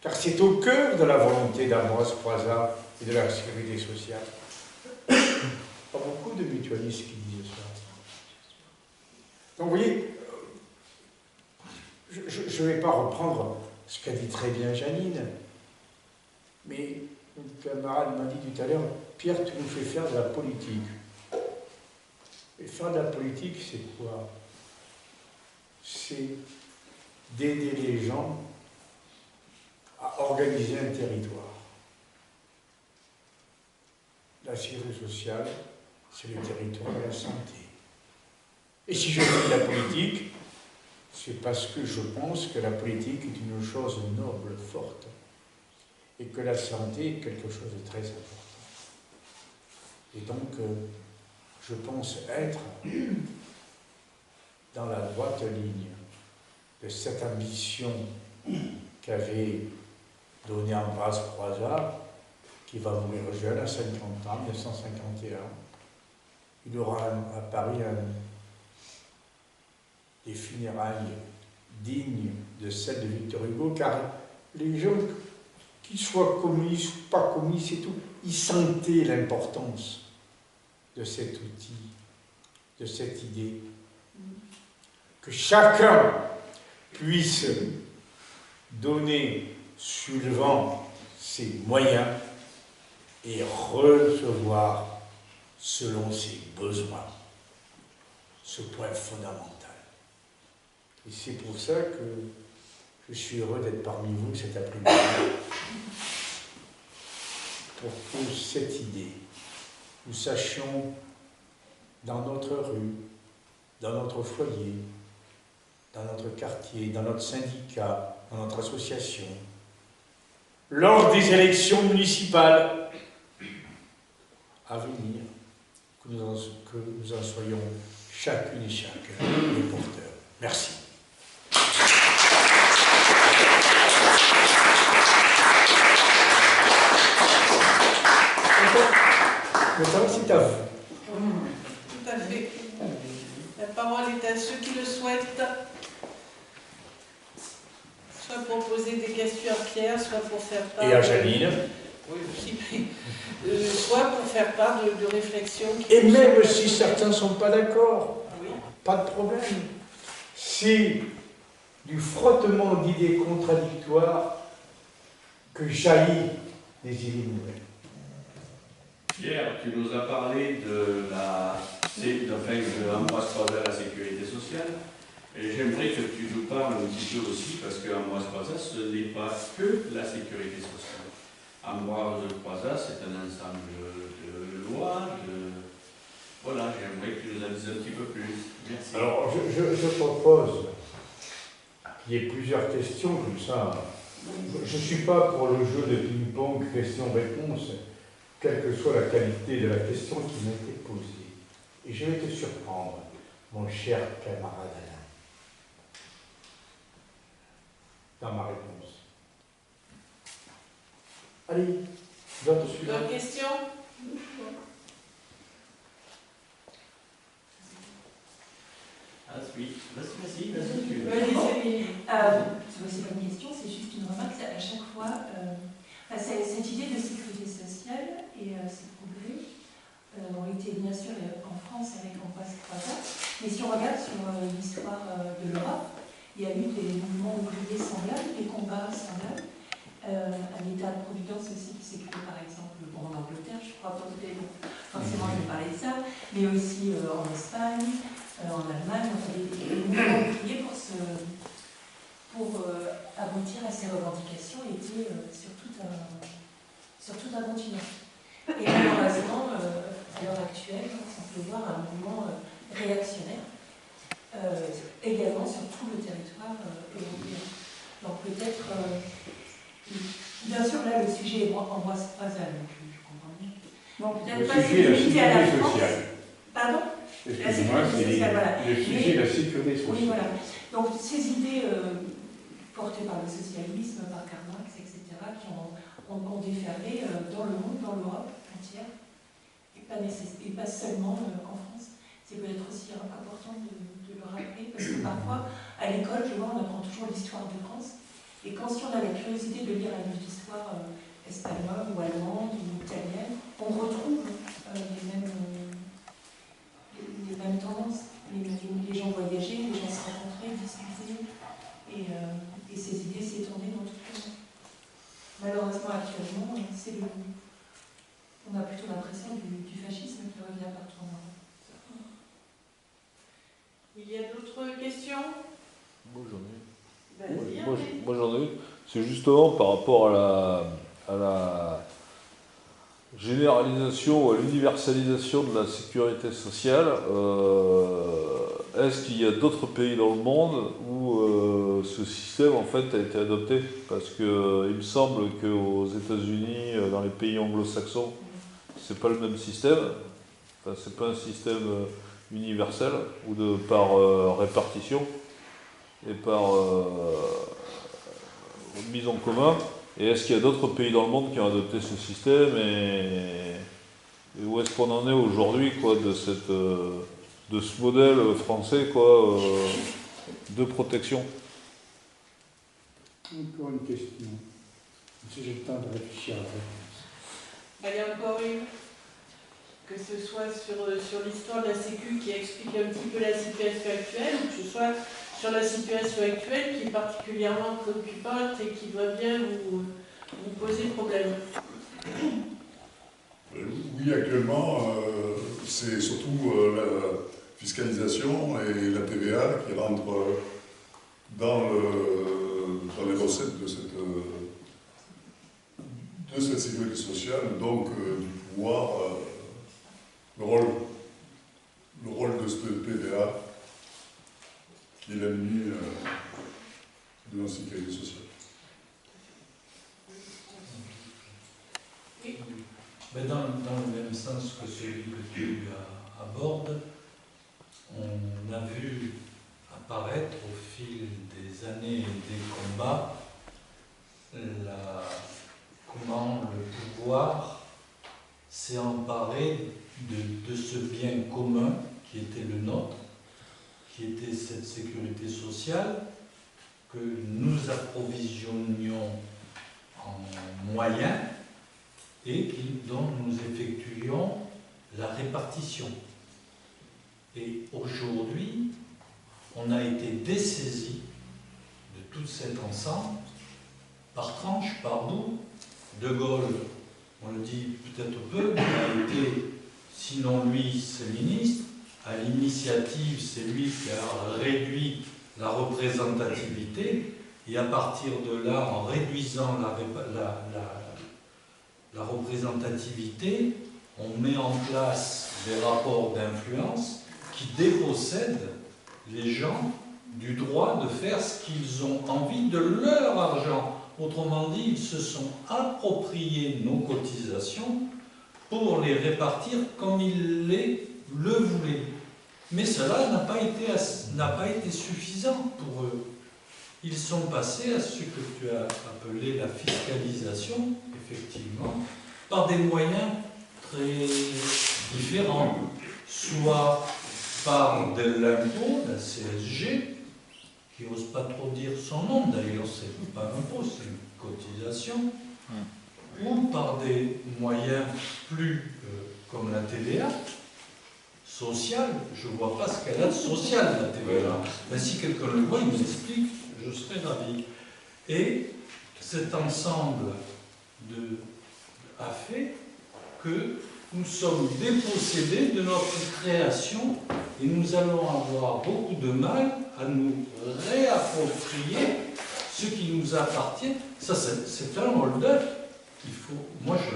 S3: car c'est au cœur de la volonté d'Ambroise Croizat et de la sécurité sociale. Pas beaucoup de mutualistes qui disent ça. Donc vous voyez, je ne vais pas reprendre ce qu'a dit très bien Janine, mais une camarade m'a dit tout à l'heure, Pierre, tu nous fais faire de la politique. Et faire de la politique, c'est quoi? C'est d'aider les gens à organiser un territoire. La sécurité sociale, c'est le territoire de la santé. Et si je fais de la politique, c'est parce que je pense que la politique est une chose noble, forte, et que la santé est quelque chose de très important. Et donc, je pense être dans la droite ligne de cette ambition qu'avait donnée Ambroise Croizat, qui va mourir jeune, à 50 ans, 1951. Il aura à Paris des funérailles dignes de celles de Victor Hugo, car les gens, qu'ils soient communistes ou pas communistes et tout, ils sentaient l'importance de cet outil, de cette idée, que chacun puisse donner, suivant ses moyens, et recevoir selon ses besoins. Ce point fondamental. Et c'est pour ça que je suis heureux d'être parmi vous cet après-midi, pour que cette idée, nous sachions dans notre rue, dans notre foyer, dans notre quartier, dans notre syndicat, dans notre association, lors des élections municipales à venir, que nous en soyons chacune et chacun les porteurs. Merci. Maintenant, c'est à vous.
S2: Tout à fait. La parole est à ceux qui le souhaitent. Soit pour poser des questions à Pierre, soit pour faire part...
S3: Et à Janine.
S2: Oui, aussi. Soit pour faire part de réflexions...
S3: Et même si certains ne sont pas d'accord,
S2: oui.
S3: Pas de problème. C'est du frottement d'idées contradictoires que jaillit des idées nouvelles.
S4: Pierre, tu nous as parlé de Ambroise Croizat à la sécurité sociale. Et j'aimerais que tu nous parles un petit peu aussi, parce qu'Ambroise Croizat, ce n'est pas que la sécurité sociale. Ambroise Croizat, c'est un ensemble de lois, Voilà, j'aimerais que tu nous en dises un petit peu plus. Merci.
S3: Alors, je propose qu'il y ait plusieurs questions comme ça. Je ne suis pas pour le jeu de ping-pong, question-réponse, quelle que soit la qualité de la question qui m'a été posée. Et je vais te surprendre, mon cher camarade Alain, dans ma réponse. Allez, d'autres suivants.
S2: D'autres questions?
S4: Ah oui, vas-y.
S5: C'est pas une question, c'est juste une remarque. À chaque fois, cette idée de sécurité sociale et ces progrès ont été bien sûr en France avec Ambroise Croizat, mais si on regarde sur l'histoire de l'Europe, il y a eu des mouvements ouvriers semblables, des combats semblables. Un État-providence aussi qui s'est créé par exemple en Angleterre, je crois pas forcément je vais parler de ça, mais aussi en Espagne, en Allemagne, on avait des mouvements ouvriers pour aboutir à ces revendications étaient sur tout un continent. Et malheureusement, peut voir un mouvement réactionnaire, également sur tout le territoire européen. Donc peut-être, bien sûr là le sujet est Ambroise Croizat, donc je comprends bien.
S3: Non,
S5: peut-être
S3: le
S5: pas
S3: sujet est la
S5: limité à la
S3: sécurité
S5: France.
S3: sociale.
S5: Pardon?
S3: Excusez-moi,
S5: sécurité
S3: c'est
S5: sociale, voilà.
S3: le sujet de la sécurité sociale.
S5: Oui, voilà. Donc ces idées portées par le socialisme, par Karl Marx, etc., qui ont déferlé dans le monde, dans l'Europe entière, et pas seulement en France. C'est peut-être aussi important de le rappeler, parce que parfois, à l'école, je vois, on apprend toujours l'histoire de France, et quand si on a la curiosité de lire un livre d'histoire espagnole ou allemande ou italienne, on retrouve les mêmes tendances. Les gens voyageaient, les gens se rencontraient, discutaient, et ces idées s'étendaient dans tout le monde. Malheureusement, actuellement, on a plutôt l'impression du fascisme qui revient partout en Europe.
S2: Il y a d'autres questions?
S1: Moi j'en ai.
S2: Vas-y,
S1: Moi j'en ai une. C'est justement par rapport à la généralisation ou à l'universalisation de la sécurité sociale. Est-ce qu'il y a d'autres pays dans le monde où ce système en fait a été adopté? Parce que il me semble qu'aux États-Unis, dans les pays anglo-saxons, c'est pas le même système. Enfin, c'est pas un système universel ou par répartition et par mise en commun. Et est-ce qu'il y a d'autres pays dans le monde qui ont adopté ce système et où est-ce qu'on en est aujourd'hui quoi de ce modèle français quoi de protection?
S3: Encore une question. Si j'ai le temps de réfléchir à la réponse.
S2: Allez, encore une. Que ce soit sur l'histoire de la Sécu qui explique un petit peu la situation actuelle, ou que ce soit sur la situation actuelle qui est particulièrement préoccupante et qui doit bien vous poser problème.
S6: Oui, actuellement, c'est surtout la fiscalisation et la TVA qui rentrent dans les recettes de cette sécurité sociale, donc du pouvoir, le rôle de cette TVA qui est l'ennemi de la sécurité sociale.
S7: Mais dans le même sens que celui que tu abordes, on a vu apparaître au fil des années et des combats comment le pouvoir s'est emparé de ce bien commun qui était le nôtre, qui était cette sécurité sociale que nous approvisionnions en moyens et dont nous effectuions la répartition. Et aujourd'hui, on a été dessaisi de tout cet ensemble, par tranche, par bout. De Gaulle, on le dit peut-être peu, mais a été, sinon lui, c'est ministre. À l'initiative, c'est lui qui a réduit la représentativité. Et à partir de là, en réduisant la représentativité, on met en place des rapports d'influence qui dépossèdent les gens du droit de faire ce qu'ils ont envie de leur argent. Autrement dit, ils se sont appropriés nos cotisations pour les répartir comme ils le voulaient. Mais cela n'a pas été suffisant pour eux. Ils sont passés à ce que tu as appelé la fiscalisation, effectivement, par des moyens très différents, soit par de l'impôt, la CSG, qui n'ose pas trop dire son nom, d'ailleurs, c'est pas un impôt, c'est une cotisation, ou par des moyens plus comme la TVA, sociale. Je ne vois pas ce qu'elle a de social, la TVA. Mais si quelqu'un le voit, il nous explique, je serais ravi. Et cet ensemble a fait que nous sommes dépossédés de notre création et nous allons avoir beaucoup de mal à nous réapproprier ce qui nous appartient. Ça, c'est un hold-up. Moi, je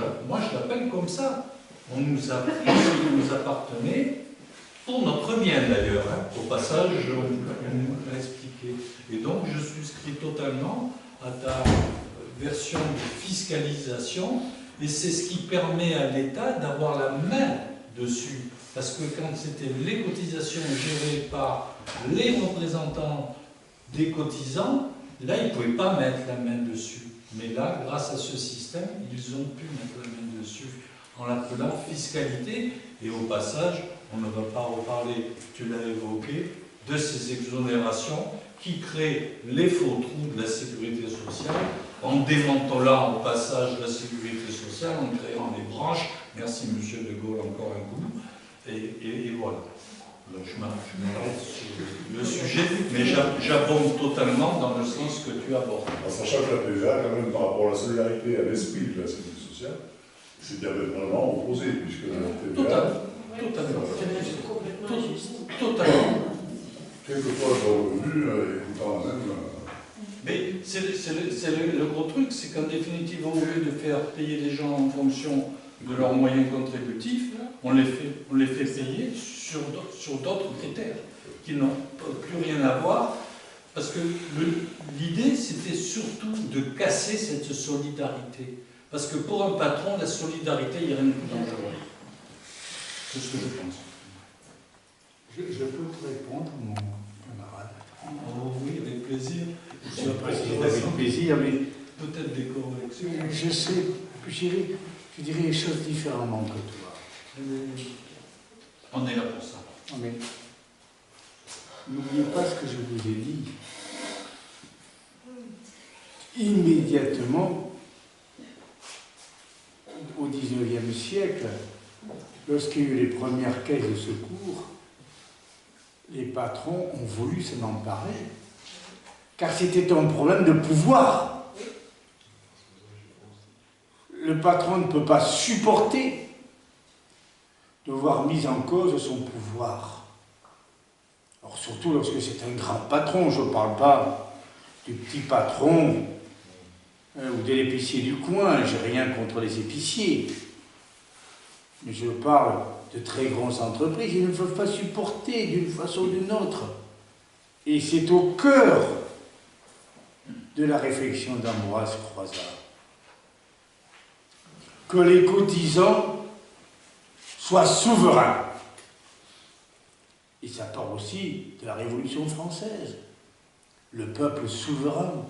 S7: l'appelle comme ça. On nous a pris ce qui nous appartenait pour notre bien d'ailleurs, hein. Au passage, on l'a expliqué. Et donc, je souscris totalement à ta version de fiscalisation, et c'est ce qui permet à l'État d'avoir la main dessus. Parce que quand c'était les cotisations gérées par les représentants des cotisants, là, ils ne pouvaient pas mettre la main dessus. Mais là, grâce à ce système, ils ont pu mettre la main dessus en l'appelant fiscalité. Et au passage, on ne va pas reparler, tu l'as évoqué, de ces exonérations qui créent les faux trous de la sécurité sociale en démantelant au passage la sécurité sociale, en créant des branches. Merci Monsieur de Gaulle encore un coup. Et voilà. Donc, je m'arrête sur le sujet, mais j'abonde totalement dans le sens que tu abordes.
S6: En sachant que la TVA, quand même, par rapport à la solidarité, à l'esprit de la sécurité sociale, c'est diamétralement opposé, puisque la TVA...
S7: Totalement.
S6: Quel que soit le revenu, écoutant même...
S7: Mais c'est le gros truc, c'est qu'en définitive, au lieu de faire payer les gens en fonction de leurs moyens contributifs, on les fait payer sur d'autres critères qui n'ont plus rien à voir, parce que l'idée, c'était surtout de casser cette solidarité. Parce que pour un patron, la solidarité, il n'y a rien de plus dangereux. C'est ce que je pense.
S3: Je peux te répondre, mon camarade.
S7: Oh oui, avec plaisir.
S3: Je sais pas si c'est avec plaisir, mais
S7: peut-être des corrections.
S3: je sais, je dirais les choses différemment que toi.
S7: On est là pour ça.
S3: Non, mais n'oubliez pas ce que je vous ai dit. Immédiatement, au XIXe siècle, lorsqu'il y a eu les premières caisses de secours, les patrons ont voulu s'en emparer, car c'était un problème de pouvoir. Le patron ne peut pas supporter de voir mis en cause son pouvoir. Alors surtout lorsque c'est un grand patron, je ne parle pas du petit patron ou de l'épicier du coin, j'ai rien contre les épiciers. Mais je parle de très grandes entreprises, ils ne peuvent pas supporter d'une façon ou d'une autre. Et c'est au cœur de la réflexion d'Ambroise Croizat que les cotisants soient souverains. Et ça part aussi de la Révolution française. Le peuple souverain.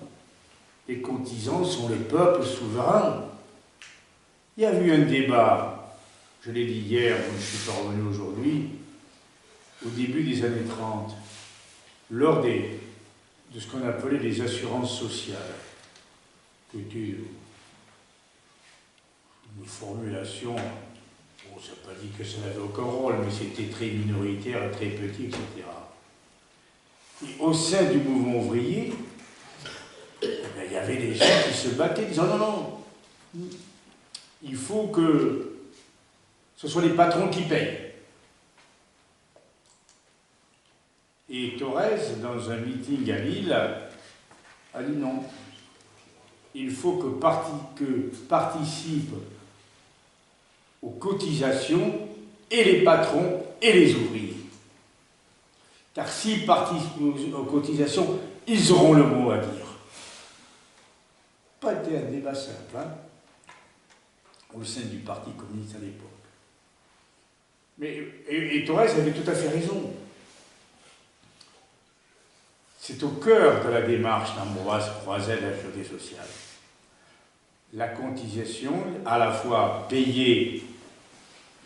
S3: Les cotisants sont les peuples souverains. Il y a eu un débat, je l'ai dit hier, je ne suis pas revenu aujourd'hui, au début des années 30, lors de ce qu'on appelait les assurances sociales, qui était une formulation, bon, ça n'a pas dit que ça n'avait aucun rôle, mais c'était très minoritaire, très petit, etc. Et au sein du mouvement ouvrier, il y avait des gens qui se battaient, disant non, non, il faut que ce soit les patrons qui payent. Et Thorez, dans un meeting à Lille, a dit non. Il faut que participent aux cotisations et les patrons et les ouvriers. Car s'ils participent aux cotisations, ils auront le mot à dire. Pas été un débat simple, hein, au sein du Parti communiste à l'époque. Et Thorez avait tout à fait raison. C'est au cœur de la démarche d'Ambroise Croizat de la sécurité sociale. La cotisation, à la fois payée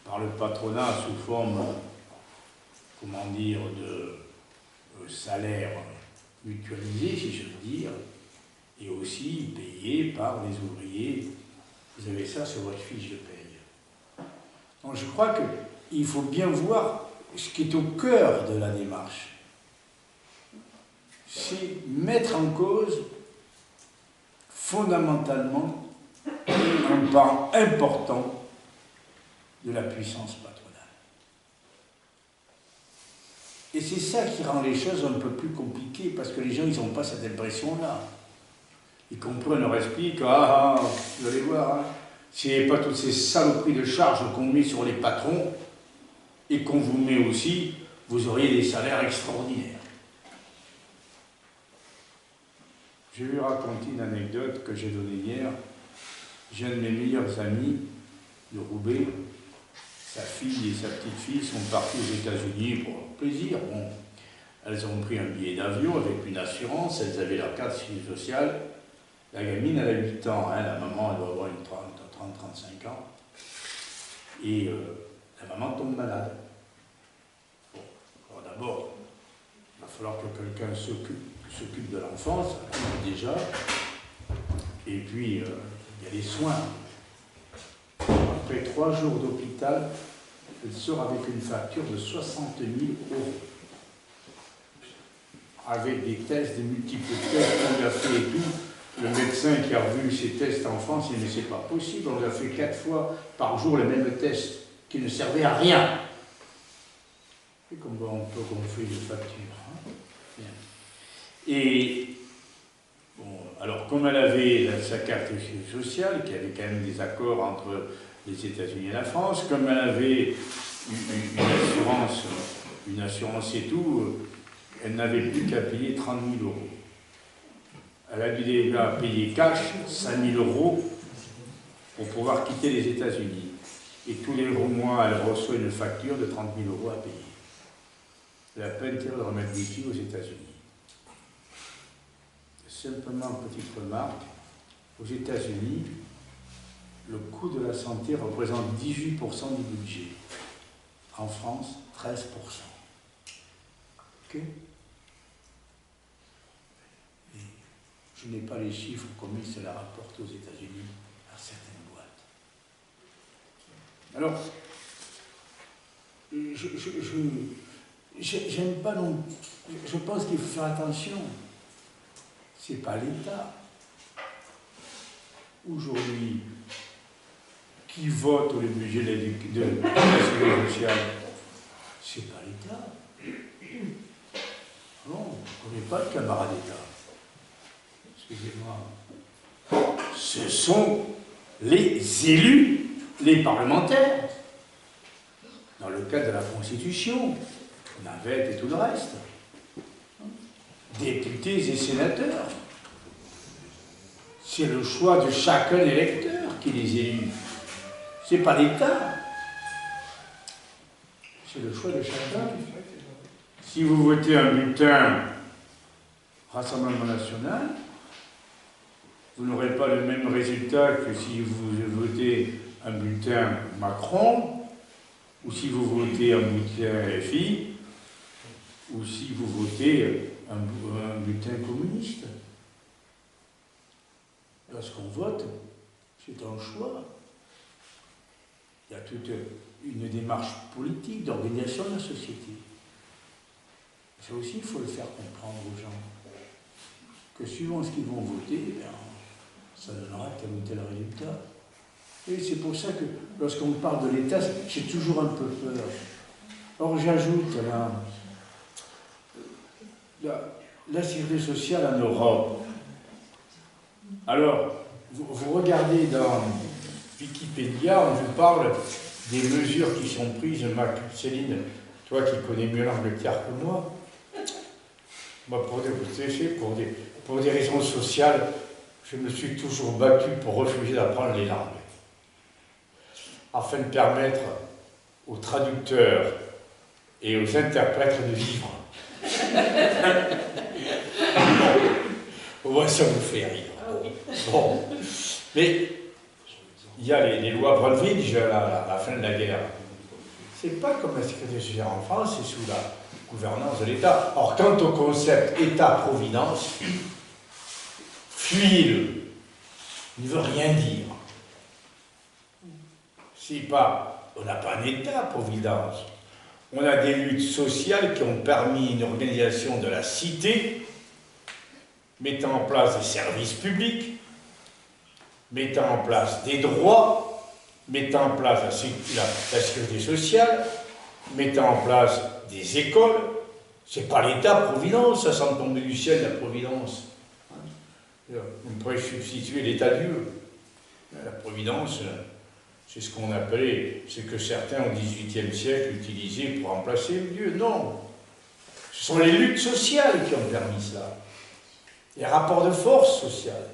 S3: par le patronat sous forme, comment dire, de salaire mutualisé, si je veux dire, et aussi payée par les ouvriers. Vous avez ça sur votre fiche de paye. Donc je crois qu'il faut bien voir ce qui est au cœur de la démarche. C'est mettre en cause fondamentalement un pan important de la puissance patronale. Et c'est ça qui rend les choses un peu plus compliquées, parce que les gens, ils n'ont pas cette impression-là. Ils comprennent, leur explique, ah, vous allez voir, hein, s'il n'y avait pas toutes ces saloperies de charges qu'on met sur les patrons, et qu'on vous met aussi vous auriez des salaires extraordinaires. Je vais vous raconter une anecdote que j'ai donnée hier. J'ai un de mes meilleurs amis de Roubaix. Sa fille et sa petite-fille sont partis aux États-Unis pour plaisir. Bon, elles ont pris un billet d'avion avec une assurance, elles avaient leur carte sociale. La gamine, elle a 8 ans, hein, la maman, elle doit avoir une 30-35 ans. Et la maman tombe malade. Bon, alors d'abord, il va falloir que quelqu'un s'occupe de l'enfance, déjà. Et puis, il y a les soins. Après 3 jours d'hôpital, elle sort avec une facture de 60 000 €. Avec des tests, des multiples tests qu'on lui a fait et tout. Le médecin qui a revu ces tests en France, il dit mais c'est pas possible, on lui a fait 4 fois par jour les mêmes tests qui ne servaient à rien. Et comme on peut gonfler les factures. Hein. Et bon, alors comme elle avait sa carte sociale, qui avait quand même des accords entre les États-Unis et la France, comme elle avait une assurance et tout, elle n'avait plus qu'à payer 30 000 €. Elle a dû déjà payer cash 5 000 € pour pouvoir quitter les États-Unis. Et tous les mois, elle reçoit une facture de 30 000 € à payer. Elle n'a pas intérêt de remettre des filles aux États-Unis. Simplement, petite remarque, aux États-Unis, le coût de la santé représente 18% du budget. En France, 13%. Ok ? Je n'ai pas les chiffres combien cela rapporte aux États-Unis à certaines boîtes. Alors, j'aime pas non. Je pense qu'il faut faire attention. C'est pas l'État. Aujourd'hui, qui vote le budget de la sécurité sociale, c'est pas l'État. Non, on n'est pas de camarade d'État. Excusez-moi. Ce sont les élus, les parlementaires. Dans le cadre de la Constitution, navette et tout le reste. Députés et sénateurs. C'est le choix de chacun électeur qui les élit. C'est pas l'État. C'est le choix de chacun. Si vous votez un bulletin Rassemblement National, vous n'aurez pas le même résultat que si vous votez un bulletin Macron, ou si vous votez un bulletin FI, ou si vous votez un bulletin communiste. Lorsqu'on vote, c'est un choix. Il y a toute une démarche politique d'organisation de la société. Ça aussi, il faut le faire comprendre aux gens. Que suivant ce qu'ils vont voter, bien, ça donnera tel ou tel résultat. Et c'est pour ça que lorsqu'on parle de l'État, j'ai toujours un peu peur. Or, j'ajoute la sécurité sociale en Europe. Alors, vous regardez dans Wikipédia, on vous parle des mesures qui sont prises. Céline, toi qui connais mieux l'Angleterre que moi, pour des raisons sociales, je me suis toujours battu pour refuser d'apprendre les langues, afin de permettre aux traducteurs et aux interprètes de vivre. Au moins, ça vous fait rire. Bon. Mais il y a les lois Brundtland à la fin de la guerre. C'est pas comme la sécurité sociale en France, c'est sous la gouvernance de l'État. Or, quant au concept État-providence, fuyez-le. Il ne veut rien dire. C'est pas, on n'a pas un État-providence. On a des luttes sociales qui ont permis une organisation de la cité, mettant en place des services publics, mettant en place des droits, mettant en place la sécurité sociale, mettant en place des écoles. C'est pas l'État-providence, ça semble tomber du ciel, la providence. On pourrait substituer l'État-Dieu. La providence, c'est ce qu'on appelait, ce que certains au XVIIIe siècle utilisaient pour remplacer Dieu. Non. Ce sont les luttes sociales qui ont permis ça. Les rapports de force sociale.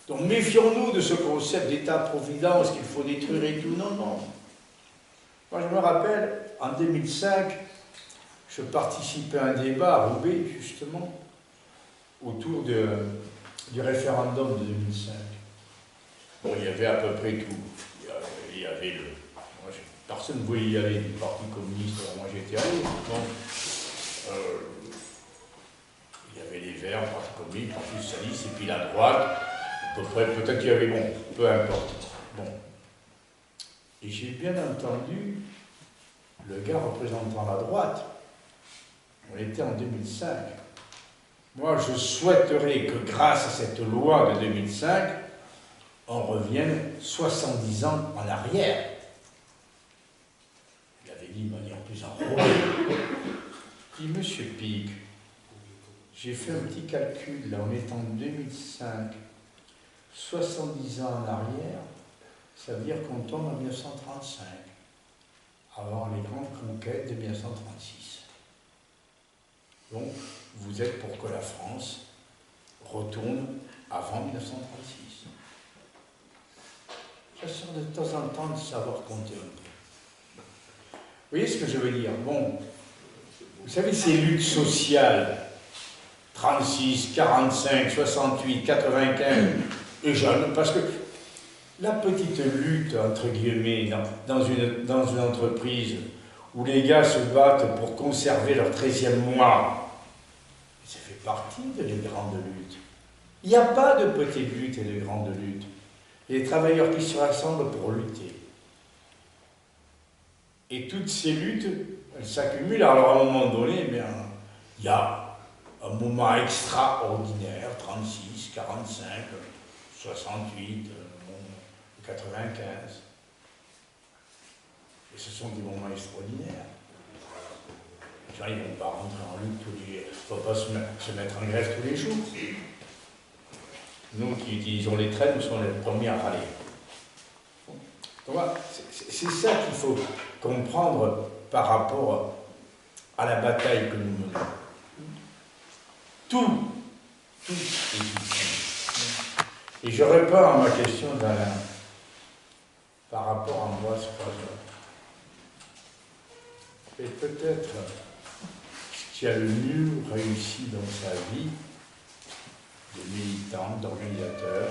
S3: Donc méfions-nous de ce concept d'État-providence qu'il faut détruire et tout. Non, non. Moi, je me rappelle, en 2005, je participais à un débat à Roubaix, justement, autour du référendum de 2005. Bon, il y avait à peu près tout. Il y avait le... Personne ne voulait y aller du Parti communiste, alors moi j'étais allé. Bon, il y avait les Verts, le Parti communiste, le Parti socialiste, et puis la droite, à peu près, peut-être qu'il y avait, bon, peu importe. Bon. Et j'ai bien entendu le gars représentant la droite. On était en 2005. Moi, je souhaiterais que grâce à cette loi de 2005, on revienne 70 ans en arrière. Il avait dit de manière plus enrôlée. Il dit, Monsieur Pic, j'ai fait un petit calcul, là, on est en 2005, 70 ans en arrière, ça veut dire qu'on tombe en 1935, avant les grandes conquêtes de 1936. Donc, vous êtes pour que la France retourne avant 1936. J'assure de temps en temps de savoir compter un peu. Vous voyez ce que je veux dire? Bon, vous savez, ces luttes sociales, 36, 45, 68, 95, et jeunes, parce que la petite lutte, entre guillemets, dans une entreprise où les gars se battent pour conserver leur 13e mois, ça fait partie des grandes luttes. Il n'y a pas de petites luttes et de grandes luttes. Il y a des travailleurs qui se rassemblent pour lutter. Et toutes ces luttes, elles s'accumulent. Alors à un moment donné, eh bien, il y a un moment extraordinaire, 36, 45, 68, 95. Et ce sont des moments extraordinaires. Les gens, ils ne vont pas rentrer en lutte tous les jours. Il ne faut pas se mettre en grève tous les jours. Nous qui utilisons les trains, nous sommes les premiers à râler. C'est ça qu'il faut comprendre par rapport à la bataille que nous menons. Tout est différent. Et je réponds à ma question d'Alain par rapport à Ambroise Croizat. Et peut-être ce qui a le mieux réussi dans sa vie, de militant, d'organisateur,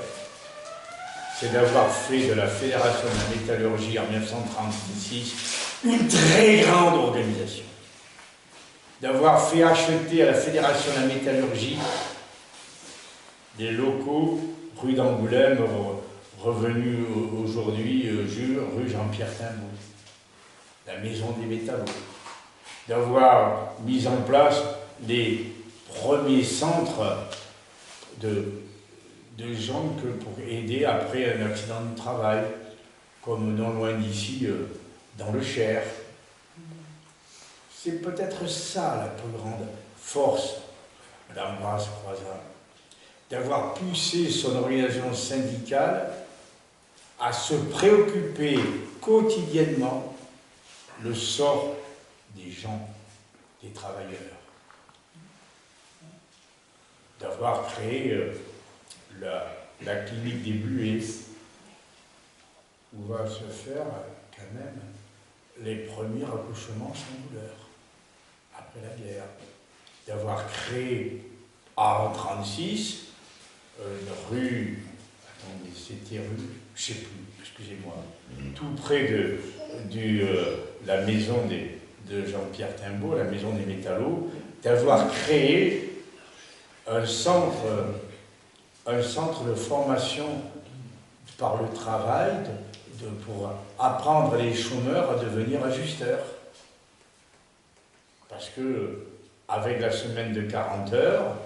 S3: c'est d'avoir fait de la Fédération de la métallurgie en 1936 une très grande organisation. D'avoir fait acheter à la Fédération de la métallurgie des locaux rue d'Angoulême, revenus aujourd'hui rue Jean-Pierre Timbaud, la maison des métallos. D'avoir mis en place les premiers centres de gens pour aider après un accident de travail, comme non loin d'ici, dans le Cher. C'est peut-être ça la plus grande force d'Ambroise Croizat, d'avoir poussé son organisation syndicale à se préoccuper quotidiennement le sort des gens, des travailleurs. D'avoir créé la clinique des Bluets, où va se faire quand même les premiers accouchements sans douleur, après la guerre. D'avoir créé en 1936 une rue, attendez, c'était rue, je ne sais plus, excusez-moi, tout près de la maison de Jean-Pierre Timbaud, la maison des métallos, d'avoir créé un centre de formation par le travail pour apprendre les chômeurs à devenir ajusteurs. Parce que, avec la semaine de 40 heures,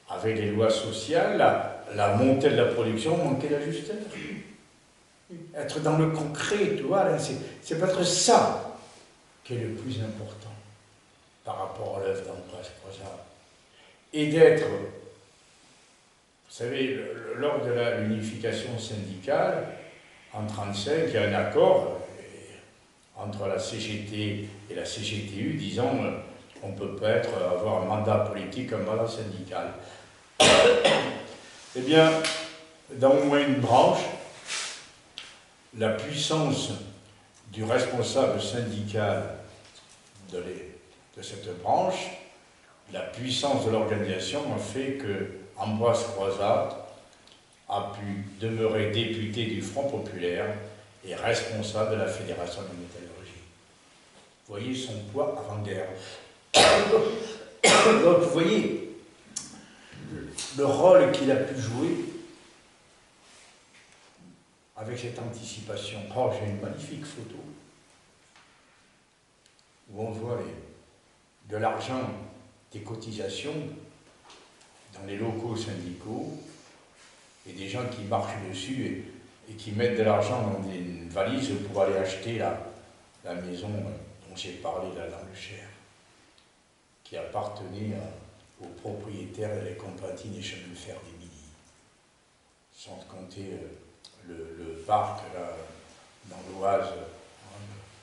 S3: avec les lois sociales, la montée de la production manquait d'ajusteurs. Être dans le concret, tu vois, c'est peut-être ça qui est le plus important par rapport à l'œuvre d'Ambroise Croizat. Et d'être, vous savez, lors de l'unification syndicale, en 1935, il y a un accord entre la CGT et la CGTU disant on ne peut pas avoir un mandat politique, un mandat syndical. Eh bien, dans au moins une branche, la puissance du responsable syndical de cette branche, la puissance de l'organisation a fait que Ambroise Croizat a pu demeurer député du Front populaire et responsable de la Fédération de la métallurgie. Vous voyez son poids avant-guerre. Donc vous voyez le rôle qu'il a pu jouer avec cette anticipation. Oh, j'ai une magnifique photo où on voit de l'argent des cotisations dans les locaux syndicaux et des gens qui marchent dessus et qui mettent de l'argent dans des valises pour aller acheter la maison dont j'ai parlé là dans le Cher, qui appartenait aux propriétaires de la compagnie des chemins de fer des Midi. Sans compter le parc là, dans l'Oise,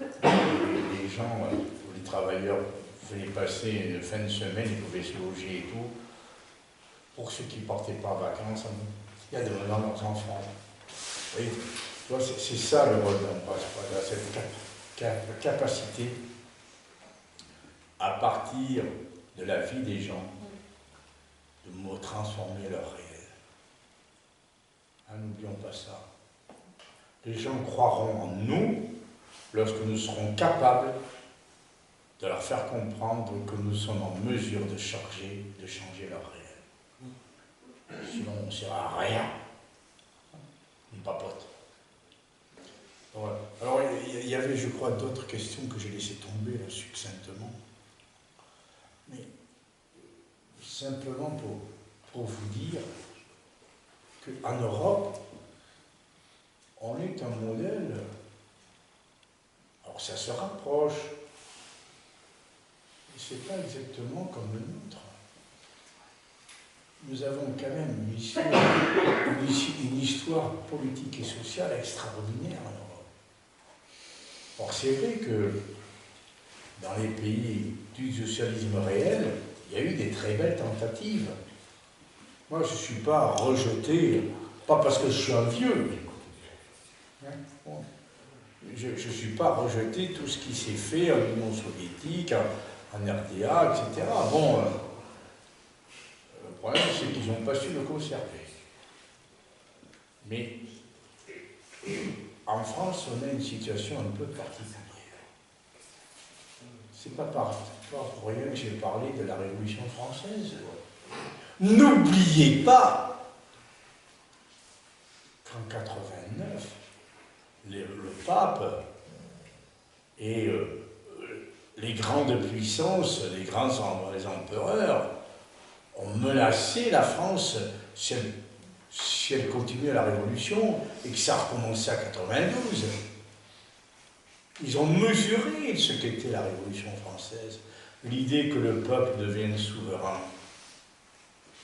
S3: les gens, les travailleurs venaient passer une fin de semaine, ils pouvaient se loger et tout. Pour ceux qui ne partaient pas en vacances, il y a de leurs enfants. Oui, c'est ça le rôle d'Ambroise Croizat, cette capacité à partir de la vie des gens de transformer leur réel. N'oublions pas ça. Les gens croiront en nous lorsque nous serons capables de leur faire comprendre que nous sommes en mesure de changer leur réel. Sinon, on ne sert à rien. On papote. Voilà. Alors, il y avait, je crois, d'autres questions que j'ai laissées tomber là, succinctement. Mais simplement pour vous dire qu'en Europe, on est un modèle, alors ça se rapproche, mais ce n'est pas exactement comme le nôtre. Nous avons quand même une histoire politique et sociale extraordinaire en Europe. Or c'est vrai que dans les pays du socialisme réel, il y a eu des très belles tentatives. Moi, je ne suis pas rejeté, pas parce que je suis un vieux. Je ne suis pas rejeté tout ce qui s'est fait en Union soviétique, en RDA, etc. Bon, le problème, c'est qu'ils n'ont pas su le conserver. Mais en France, on a une situation un peu particulière. C'est pas pour rien que j'ai parlé de la Révolution française. N'oubliez pas qu'en 89, le pape et les grandes puissances, les empereurs, ont menacé la France si elle continuait la Révolution et que ça recommençait à 92. Ils ont mesuré ce qu'était la Révolution française, l'idée que le peuple devienne souverain.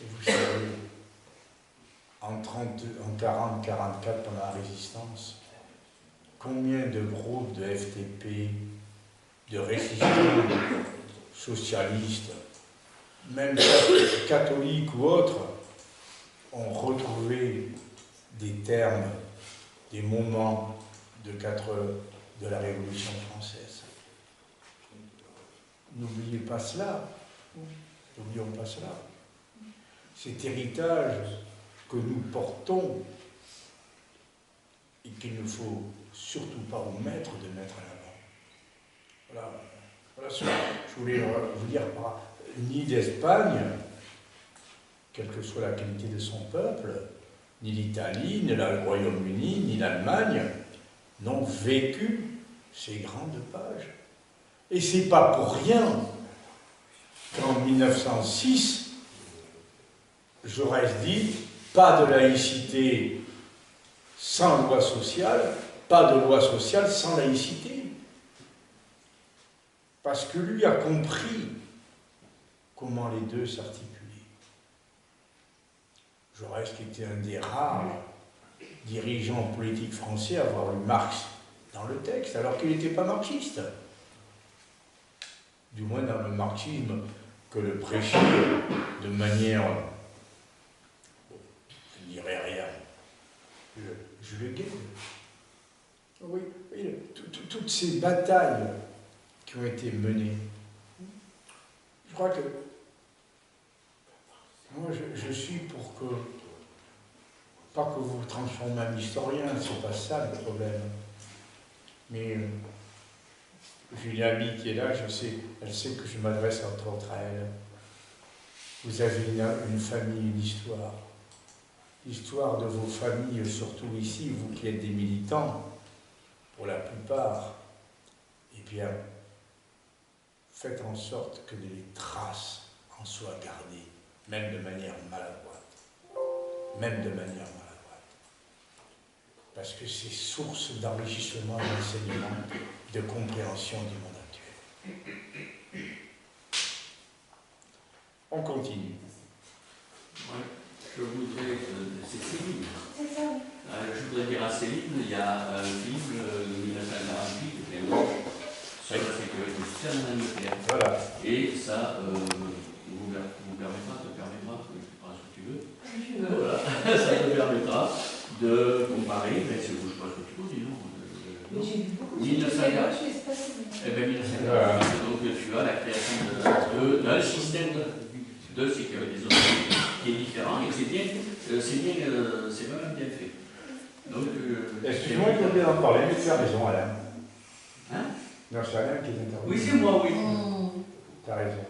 S3: Et vous savez, en 40-44, pendant la Résistance, combien de groupes de FTP, de résistants socialistes, même catholiques ou autres, ont retrouvé des termes, des moments de la Révolution française. N'oubliez pas cela. N'oublions pas cela. Cet héritage que nous portons et qu'il ne faut surtout pas omettre de mettre en avant. Voilà ce que je voulais vous dire par ni d'Espagne, quelle que soit la qualité de son peuple, ni l'Italie, ni le Royaume-Uni, ni l'Allemagne n'ont vécu ces grandes pages. Et c'est pas pour rien qu'en 1906, Jaurès dit « pas de laïcité sans loi sociale, pas de loi sociale sans laïcité ». Parce que lui a compris comment les deux s'articulaient. Jaurès qui était un des rares dirigeants politiques français à avoir eu Marx dans le texte, alors qu'il n'était pas marxiste. Du moins dans le marxisme que le prêchait de manière, je ne dirais rien, je le guette. Oui, toutes ces batailles qui ont été menées, je crois que moi je suis pour que, pas que vous vous transformez en historien, c'est pas ça le problème, mais j'ai une amie qui est là, elle sait que je m'adresse entre autres à elle. Vous avez une famille, une histoire. L'histoire de vos familles, surtout ici, vous qui êtes des militants, pour la plupart, eh bien, faites en sorte que les traces en soient gardées, même de manière maladroite. Même de manière maladroite. Parce que c'est source d'enrichissement, d'enseignement, de compréhension du monde actuel. On continue.
S4: Ouais, je voudrais, c'est Céline.
S5: C'est ça.
S4: Je voudrais dire à Céline, il y a un film de 1948 qui est mort sur la sécurité sociale en Angleterre.
S3: Voilà.
S4: Et ça vous permettra, te permettra, tu feras ce que tu veux.
S5: Je veux.
S4: Voilà, ça te permettra de comparer, mais c'est je crois que tu dis, non
S5: Mais j'ai vu beaucoup de
S4: 1940.
S5: je sais pas si vous...
S4: Eh bien, 1948, donc tu as la création d'un système de sécurité sociale qui est différent et c'est vraiment bien fait. Donc,
S3: excuse-moi, je voulais en parler, mais tu as raison, Alain.
S4: Hein?
S3: Non, c'est Alain qui est intervenu.
S4: Oui, c'est moi, oui.
S3: Tu as raison.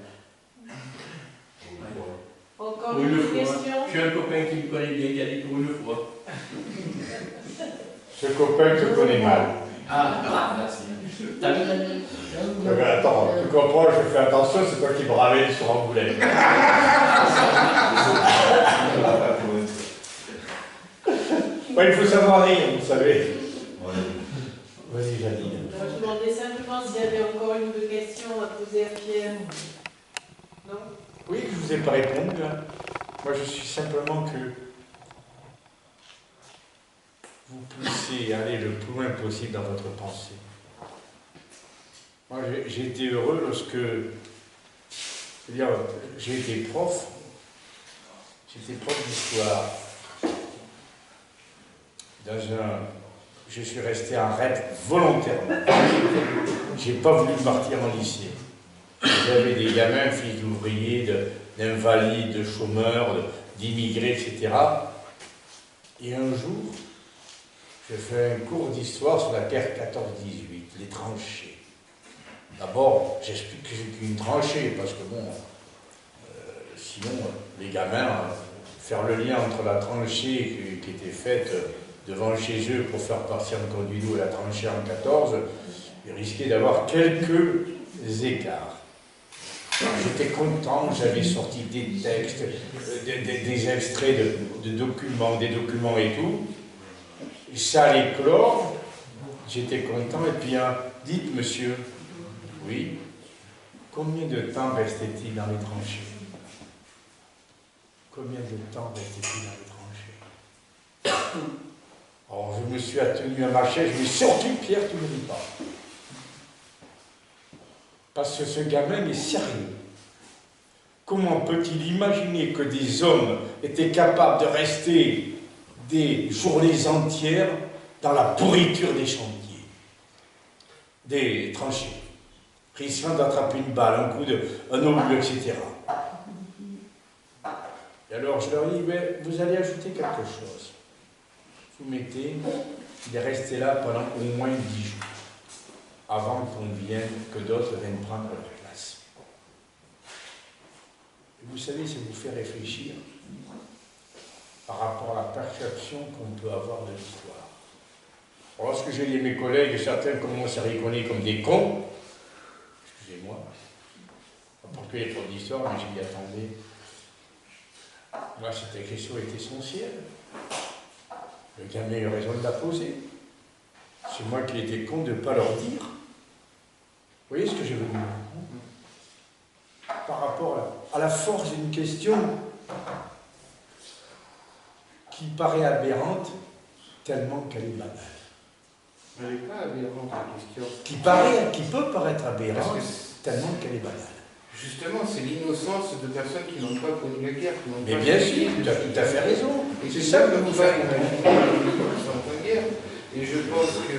S2: Encore
S4: Pour une
S2: une
S4: fois.
S2: question?
S4: J'ai un copain qui me connaît bien, qui a dit pour une fois.
S3: Ce copain te connaît mal.
S4: Ah, merci. T'as vu?
S3: Attends, tu comprends, je fais attention, c'est toi qui bravais sur Angoulême. Ouais, il faut savoir rire, vous savez. Vas-y, Janine.
S2: Je demandais simplement s'il y avait encore une ou deux questions à poser à Pierre. Non?
S3: Oui, je ne vous ai pas répondu. Hein. Moi, je suis simplement que vous puissiez aller le plus loin possible dans votre pensée. Moi, j'ai été heureux lorsque, c'est-à-dire, j'ai été prof. J'étais prof d'histoire. Je suis resté en REP volontairement. J'ai pas voulu partir en lycée. J'avais des gamins, fils d'ouvriers, d'invalides, de chômeurs, d'immigrés, etc. Et un jour, je fais un cours d'histoire sur la guerre 14-18, les tranchées. D'abord, j'explique que c'est qu'une tranchée, parce que bon, sinon, les gamins, faire le lien entre la tranchée qui était faite devant chez eux pour faire partir le Conduido et la tranchée en 14, ils risquaient d'avoir quelques écarts. J'étais content, j'avais sorti des textes, des extraits de documents, des documents et tout. Et ça allait clore, j'étais content, et puis dites monsieur, oui, combien de temps restait-il dans les tranchées? Combien de temps restait-il dans les tranchées? Alors je me suis attenu à ma chaise, je me suis sorti, Pierre, tu ne me dis pas. Parce que ce gamin est sérieux. Comment peut-il imaginer que des hommes étaient capables de rester des journées entières dans la pourriture des chantiers, des tranchées, risquant d'attraper une balle, un obus, etc. Et alors je leur dis, mais vous allez ajouter quelque chose. Vous mettez, il est resté là pendant au moins 10 jours, avant que d'autres viennent prendre leur place. Et vous savez, ça vous fait réfléchir par rapport à la perception qu'on peut avoir de l'histoire. Lorsque j'ai dit mes collègues, certains commencent à rigoler comme des cons, excusez-moi, pas pour qu'il y ait trop d'histoire, mais j'ai dit attendez, moi cette question est essentielle. Le gamin a eu raison de la poser. C'est moi qui étais con de ne pas leur dire. Vous voyez ce que je veux dire? Par rapport à la force d'une question qui paraît aberrante, tellement qu'elle est banale.
S8: Elle n'est pas aberrante, la question.
S3: Qui peut paraître aberrante, tellement qu'elle est banale.
S8: Justement, c'est l'innocence de personnes qui n'ont pas connu la guerre.
S3: Mais bien sûr, tu as tout à fait raison.
S8: Et
S3: C'est
S8: c'est
S3: ça
S8: ça
S3: que
S8: que
S3: vous
S8: nous
S3: faites.
S8: en guerre. Et je pense que,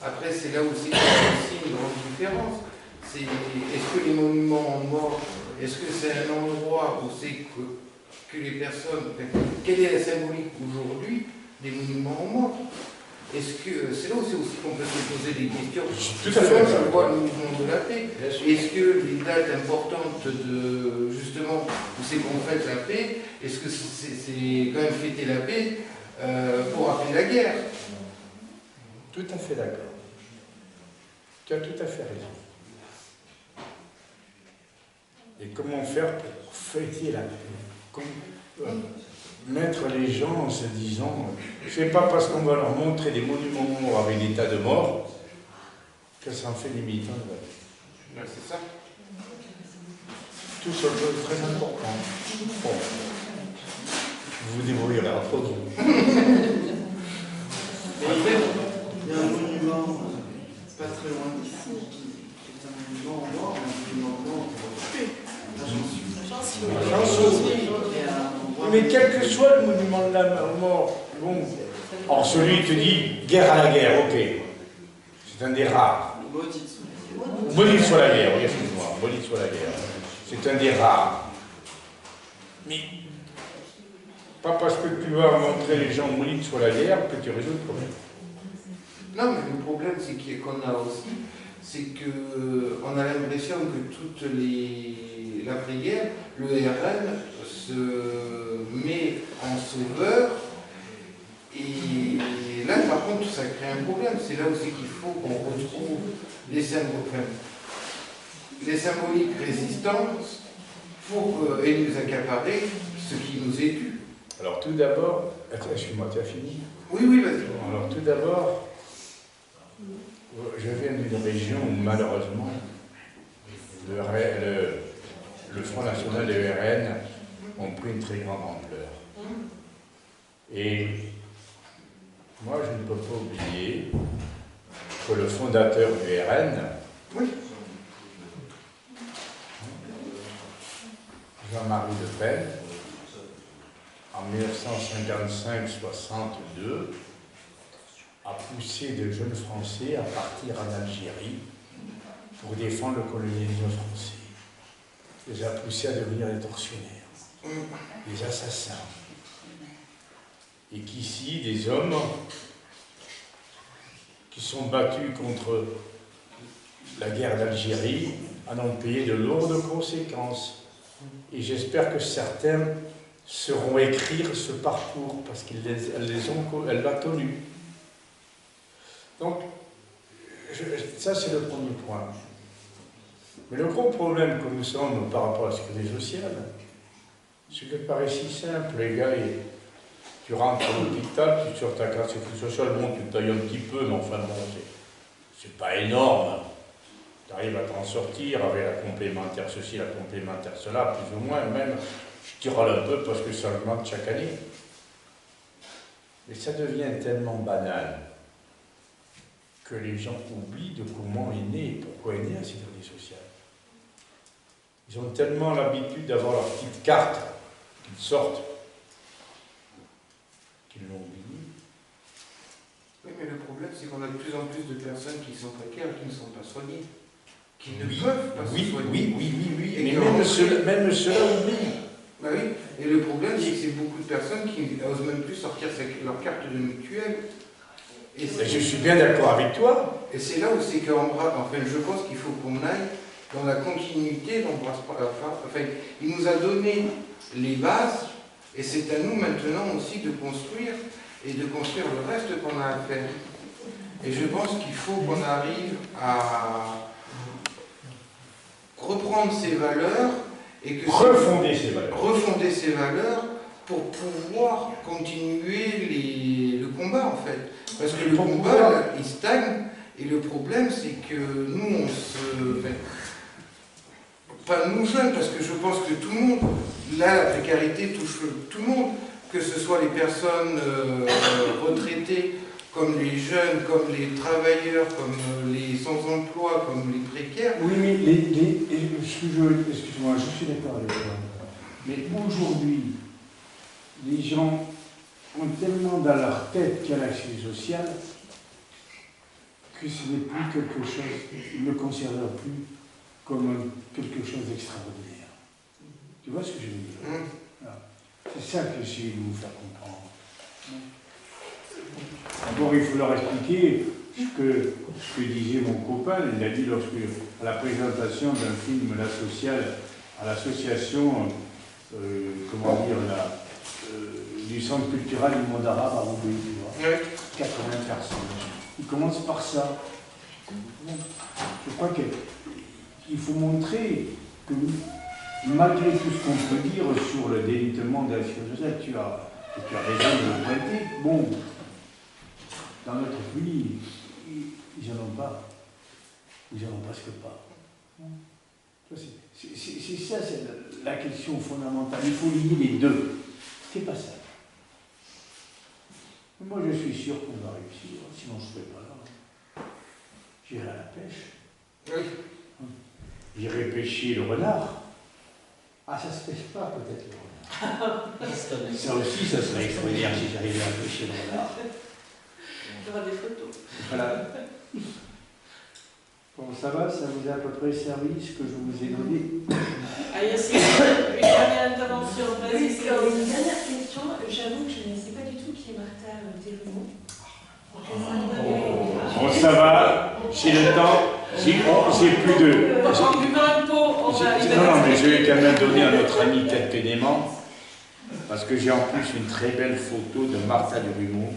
S8: après, c'est là aussi qu'il y a aussi une grande différence. C'est, est-ce que les monuments aux morts, est-ce que c'est un endroit où c'est que les personnes. Quelle est la symbolique aujourd'hui des monuments aux morts? Est-ce que c'est là aussi qu'on peut se poser des questions?
S3: Tout à fait.
S8: Je vois le mouvement de la paix. Est-ce que les dates importantes de justement où c'est qu'on fête la paix, est-ce que c'est quand même fêter la paix pour rappeler la guerre?
S3: Tout à fait d'accord. Tu as tout à fait raison. Et comment faire pour fêter la paix? Mettre les gens en se disant, c'est pas parce qu'on va leur montrer des monuments morts avec des tas de morts que ça en fait des militants de la paix.
S8: Ouais, c'est ça.
S3: Tout ça est très important. Bon. Vous vous débrouillerez entre vous.
S9: Mais il y a un monument pas très loin d'ici qui est un monument en mort, un monument mort pour occuper.
S3: Mais quel que soit le monument de la mort, bon. Or, celui qui te dit guerre à la guerre, ok. C'est un des rares. Maudite soit la guerre, oui, excuse-moi. Maudite soit la guerre. C'est un des rares. Mais, pas parce que tu vas montrer les gens maudite soit la guerre que tu résous le problème.
S8: Non, mais le problème c'est qu'on a aussi, c'est qu'on a l'impression que toute l'après-guerre, le RN se met en sauveur, et là par contre ça crée un problème. C'est là aussi qu'il faut qu'on retrouve les symboliques résistantes pour et nous accaparer ce qui nous est dû.
S3: Alors tout d'abord, excuse-moi, tu as fini?
S8: Oui, oui, vas-y.
S3: Alors tout d'abord, je viens d'une région où malheureusement le Front National et le RN ont pris une très grande ampleur. Et moi je ne peux pas oublier que le fondateur du RN,
S8: oui,
S3: Jean-Marie Le Pen, en 1955-62, a poussé de jeunes Français à partir en Algérie pour défendre le colonialisme français. Il les a poussés à devenir des tortionnaires, des assassins. Et qu'ici, des hommes qui sont battus contre la guerre d'Algérie en ont payé de lourdes conséquences. Et j'espère que certains sauront écrire ce parcours parce qu'elle l'a connu. Donc, ça c'est le premier point. Mais le gros problème que nous sommes par rapport à la sécurité sociale, c'est que paraît si simple, les gars, tu rentres à l'hôpital, tu sors ta carte sécurité sociale, bon, tu tailles un petit peu, mais enfin bon, c'est pas énorme. Tu arrives à t'en sortir avec la complémentaire ceci, la complémentaire cela, plus ou moins, même, je tirale un peu parce que ça augmente chaque année. Mais ça devient tellement banal que les gens oublient de comment est né et pourquoi est née la sécurité sociale. Ils ont tellement l'habitude d'avoir leur petite carte qu'ils sortent, qu'ils l'ont oublié.
S8: Oui, mais le problème, c'est qu'on a de plus en plus de personnes qui sont précaires, qui ne sont pas soignées, qui ne peuvent pas se soigner.
S3: Oui, mais même ceux-là oublient.
S8: Bah oui, et le problème, c'est que c'est beaucoup de personnes qui n'osent même plus sortir leur carte de mutuelle. Et
S3: je suis bien d'accord avec toi.
S8: Et c'est là où c'est enfin, je pense qu'il faut qu'on aille dans la continuité d'Ambroise Parra. Enfin, il nous a donné les bases, et c'est à nous maintenant aussi de construire, et de construire le reste qu'on a à faire. Et je pense qu'il faut qu'on arrive à reprendre ces valeurs, et que
S3: refonder ces valeurs
S8: pour pouvoir continuer le combat, en fait. Parce que le combat, il stagne, et le problème, c'est que nous, on se... Pas nous jeunes, parce que je pense que tout le monde, là, la précarité touche tout le monde. que ce soit les personnes retraitées, comme les jeunes, comme les travailleurs, comme les sans-emploi, comme les précaires.
S3: Oui, mais excuse-moi, je suis d'accord avec toi. Mais aujourd'hui, les gens ont tellement dans leur tête qu'il y a l'accès social que ce n'est plus quelque chose, ils ne le considèrent plus comme quelque chose d'extraordinaire. Tu vois ce que je veux dire? Voilà. C'est ça que j'essaie de vous faire comprendre. D'abord, il faut leur expliquer ce que disait mon copain. Il a dit lorsque, à la présentation d'un film La Sociale, à l'association, comment dire, du centre culturel du monde arabe à Roubaix, tu vois, 80 personnes. Il commence par ça. Je crois qu'il faut montrer que malgré tout ce qu'on peut dire sur le délitement de l'action sociale, tu as raison de le pointer. Bon, dans notre pays, ils n'en ont pas. Ils n'en ont presque pas. C'est ça, c'est la question fondamentale. Il faut lier les deux. C'est pas ça. Moi, je suis sûr qu'on va réussir. Sinon, je ne serais pas là. J'irai à la pêche.
S8: Oui.
S3: J'irai pêcher le renard. Ah, ça se pêche pas, peut-être, le renard. Ça aussi, ça serait extraordinaire si j'arrivais à pêcher le renard.
S2: Il y aura des photos.
S3: Voilà. Bon, ça va, ça vous a à peu près servi ce que je vous ai donné.
S2: Ah, il y a une dernière intervention. Vas-y,
S5: Oui,
S2: c'est
S5: une dernière question. J'avoue que je ne sais pas du tout qui est Martha Desrumaux.
S3: Bon, ça va, j'ai le temps, j'ai plus de...
S2: En buvant un pot, on va...
S3: Non, mais je vais quand même donner à notre ami quelques éléments, parce que j'ai en plus une très belle photo de Martha Desrumaux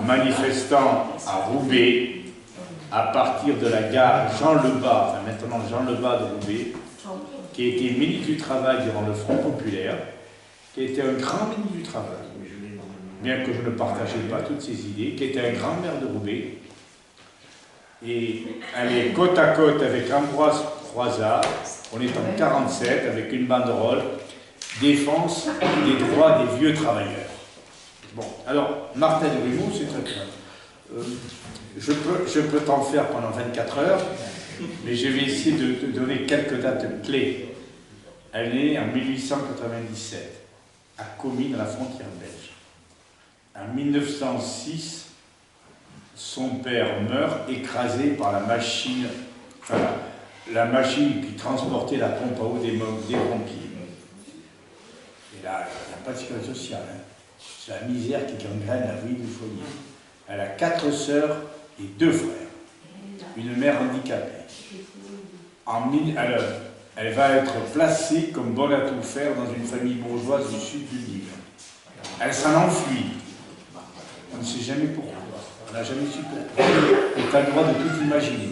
S3: manifestant à Roubaix, à partir de la gare Jean-Lebas, enfin maintenant Jean-Lebas de Roubaix, qui a été ministre du Travail durant le Front Populaire, qui a été un grand ministre du Travail, bien que je ne partageais pas toutes ses idées, qui était un grand maire de Roubaix. Et elle est côte à côte avec Ambroise Croizat, on est en 1947, avec une banderole, défense des droits des vieux travailleurs. Bon, alors, Martha Desrumaux, c'est très clair. Je peux t'en faire pendant 24 heures, mais je vais essayer de te donner quelques dates clés. Elle est née en 1897, à Comines, à la frontière belge. En 1906, son père meurt écrasé par la machine, enfin, la machine qui transportait la pompe à eau des pompiers. Et là, il n'y a pas de sécurité sociale. Hein. C'est la misère qui gangrène la vie du foyer. Elle a 4 sœurs et 2 frères. Une mère handicapée. Elle va être placée comme bonne à tout faire dans une famille bourgeoise du sud du Nil. Elle s'en enfuit. On ne sait jamais pourquoi. On n'a jamais su pourquoi. On a le droit de tout imaginer.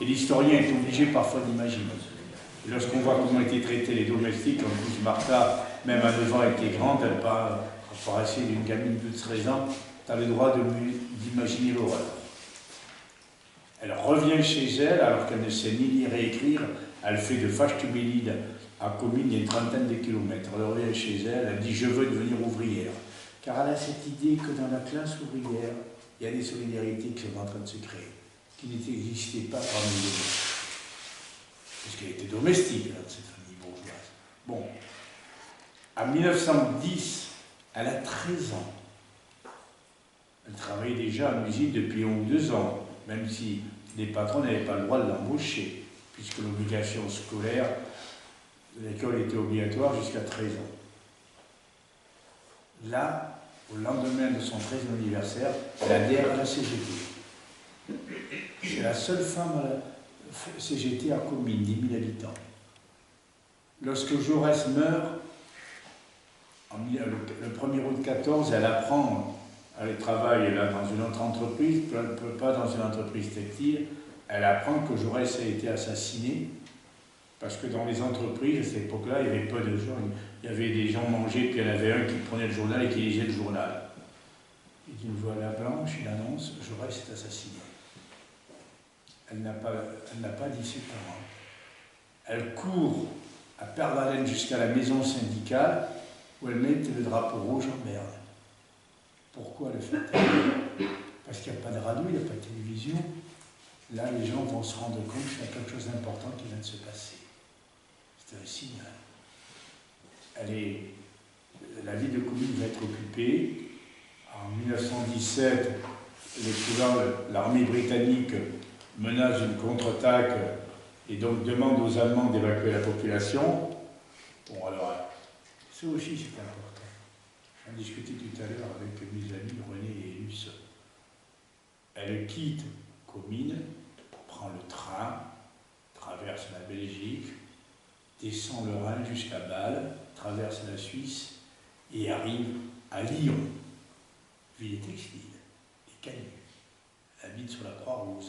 S3: Et l'historien est obligé parfois d'imaginer. Et lorsqu'on voit comment étaient traités les domestiques, en plus Martha, même à 9 ans, était grande, elle paraissait d'une gamine de 13 ans, tu as le droit d'imaginer l'horreur. Elle revient chez elle, alors qu'elle ne sait ni lire et écrire. Elle fait de Fachtubélide à Comines, il y a une trentaine de kilomètres. Elle revient chez elle, elle dit « je veux devenir ouvrière ». Car elle a cette idée que dans la classe ouvrière, il y a des solidarités qui sont en train de se créer, qui n'existaient pas parmi les autres. Parce qu'elle était domestique, là, de cette famille bourgeoise. Bon. En 1910, elle a 13 ans. Elle travaillait déjà en usine depuis 1 ou 2 ans, même si les patrons n'avaient pas le droit de l'embaucher, puisque l'obligation scolaire de l'école était obligatoire jusqu'à 13 ans. Là, au lendemain de son 13e anniversaire, elle adhère à la CGT. C'est la seule femme à la CGT à Comines, 10 000 habitants. Lorsque Jaurès meurt, le 1er août 14, elle apprend, elle travaille là, dans une autre entreprise, pas dans une entreprise textile, elle apprend que Jaurès a été assassiné, parce que dans les entreprises, à cette époque-là, il y avait peu de gens. Il y avait des gens mangés, puis il y en avait un qui prenait le journal et qui lisait le journal. Et d'une voix à la blanche, il annonce « Jaurès est assassiné ». Elle n'a pas 17 ans. Elle court à perdre haleine jusqu'à la maison syndicale où elle mette le drapeau rouge en berne. Pourquoi le fait-elle? Parce qu'il n'y a pas de radio, il n'y a pas de télévision. Là, les gens vont se rendre compte qu'il y a quelque chose d'important qui vient de se passer. C'est un signal. La ville de commune va être occupée. En 1917, l'armée britannique menace une contre-attaque et donc demande aux Allemands d'évacuer la population. Bon, alors, ça aussi c'est important. J'en discutais tout à l'heure avec mes amis René et Luce. Elle quitte Comines, prend le train, traverse la Belgique, descend le Rhin jusqu'à Bâle, traverse la Suisse et arrive à Lyon, ville textile et canut. Elle habite sur la Croix-Rouge,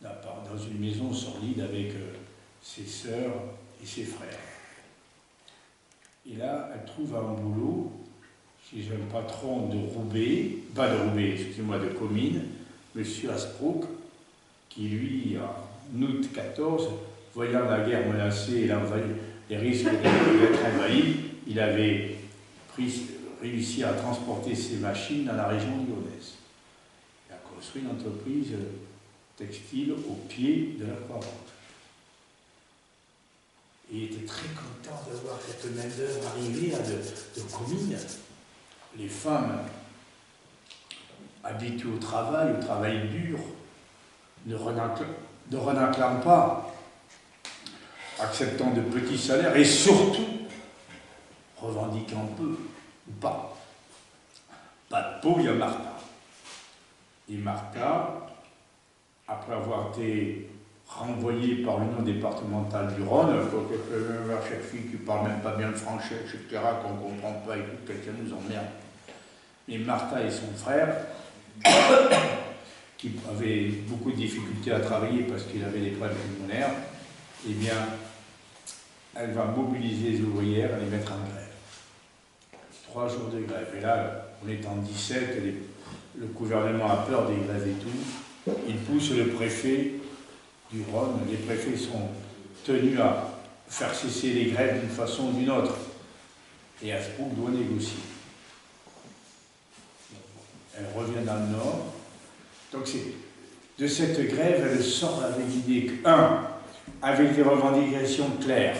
S3: dans une maison solide avec ses sœurs et ses frères. Et là, elle trouve un boulot chez un patron de Roubaix, excusez-moi, de Comines, M. Asprouk, qui lui, en août 14, voyant la guerre menacée et les risques d'être envahi, il avait réussi à transporter ses machines dans la région lyonnaise. Il a construit une entreprise textile au pied de la Croix-Rouge. Et il était très content de voir cette main-d'œuvre arriver de Comines. Les femmes habituées au travail dur, ne renaclant pas, acceptant de petits salaires et surtout revendiquant peu ou pas. Pas de peau, il y a Martha. Et Martha, après avoir été renvoyée par l'Union départementale du Rhône, chaque fille qui ne parle même pas bien le français, etc., qu'on ne comprend pas et tout, quelqu'un nous emmerde. Mais Martha et son frère, qui avait beaucoup de difficultés à travailler parce qu'il avait des problèmes pulmonaires, eh bien, elle va mobiliser les ouvrières et les mettre en grève. 3 jours de grève. Et là, on est en 17, le gouvernement a peur des grèves et tout. Il pousse le préfet du Rhône. Les préfets sont tenus à faire cesser les grèves d'une façon ou d'une autre. Et Asprouk doit négocier. Elle revient dans le Nord. Donc de cette grève, elle sort avec l'idée que, avec des revendications claires,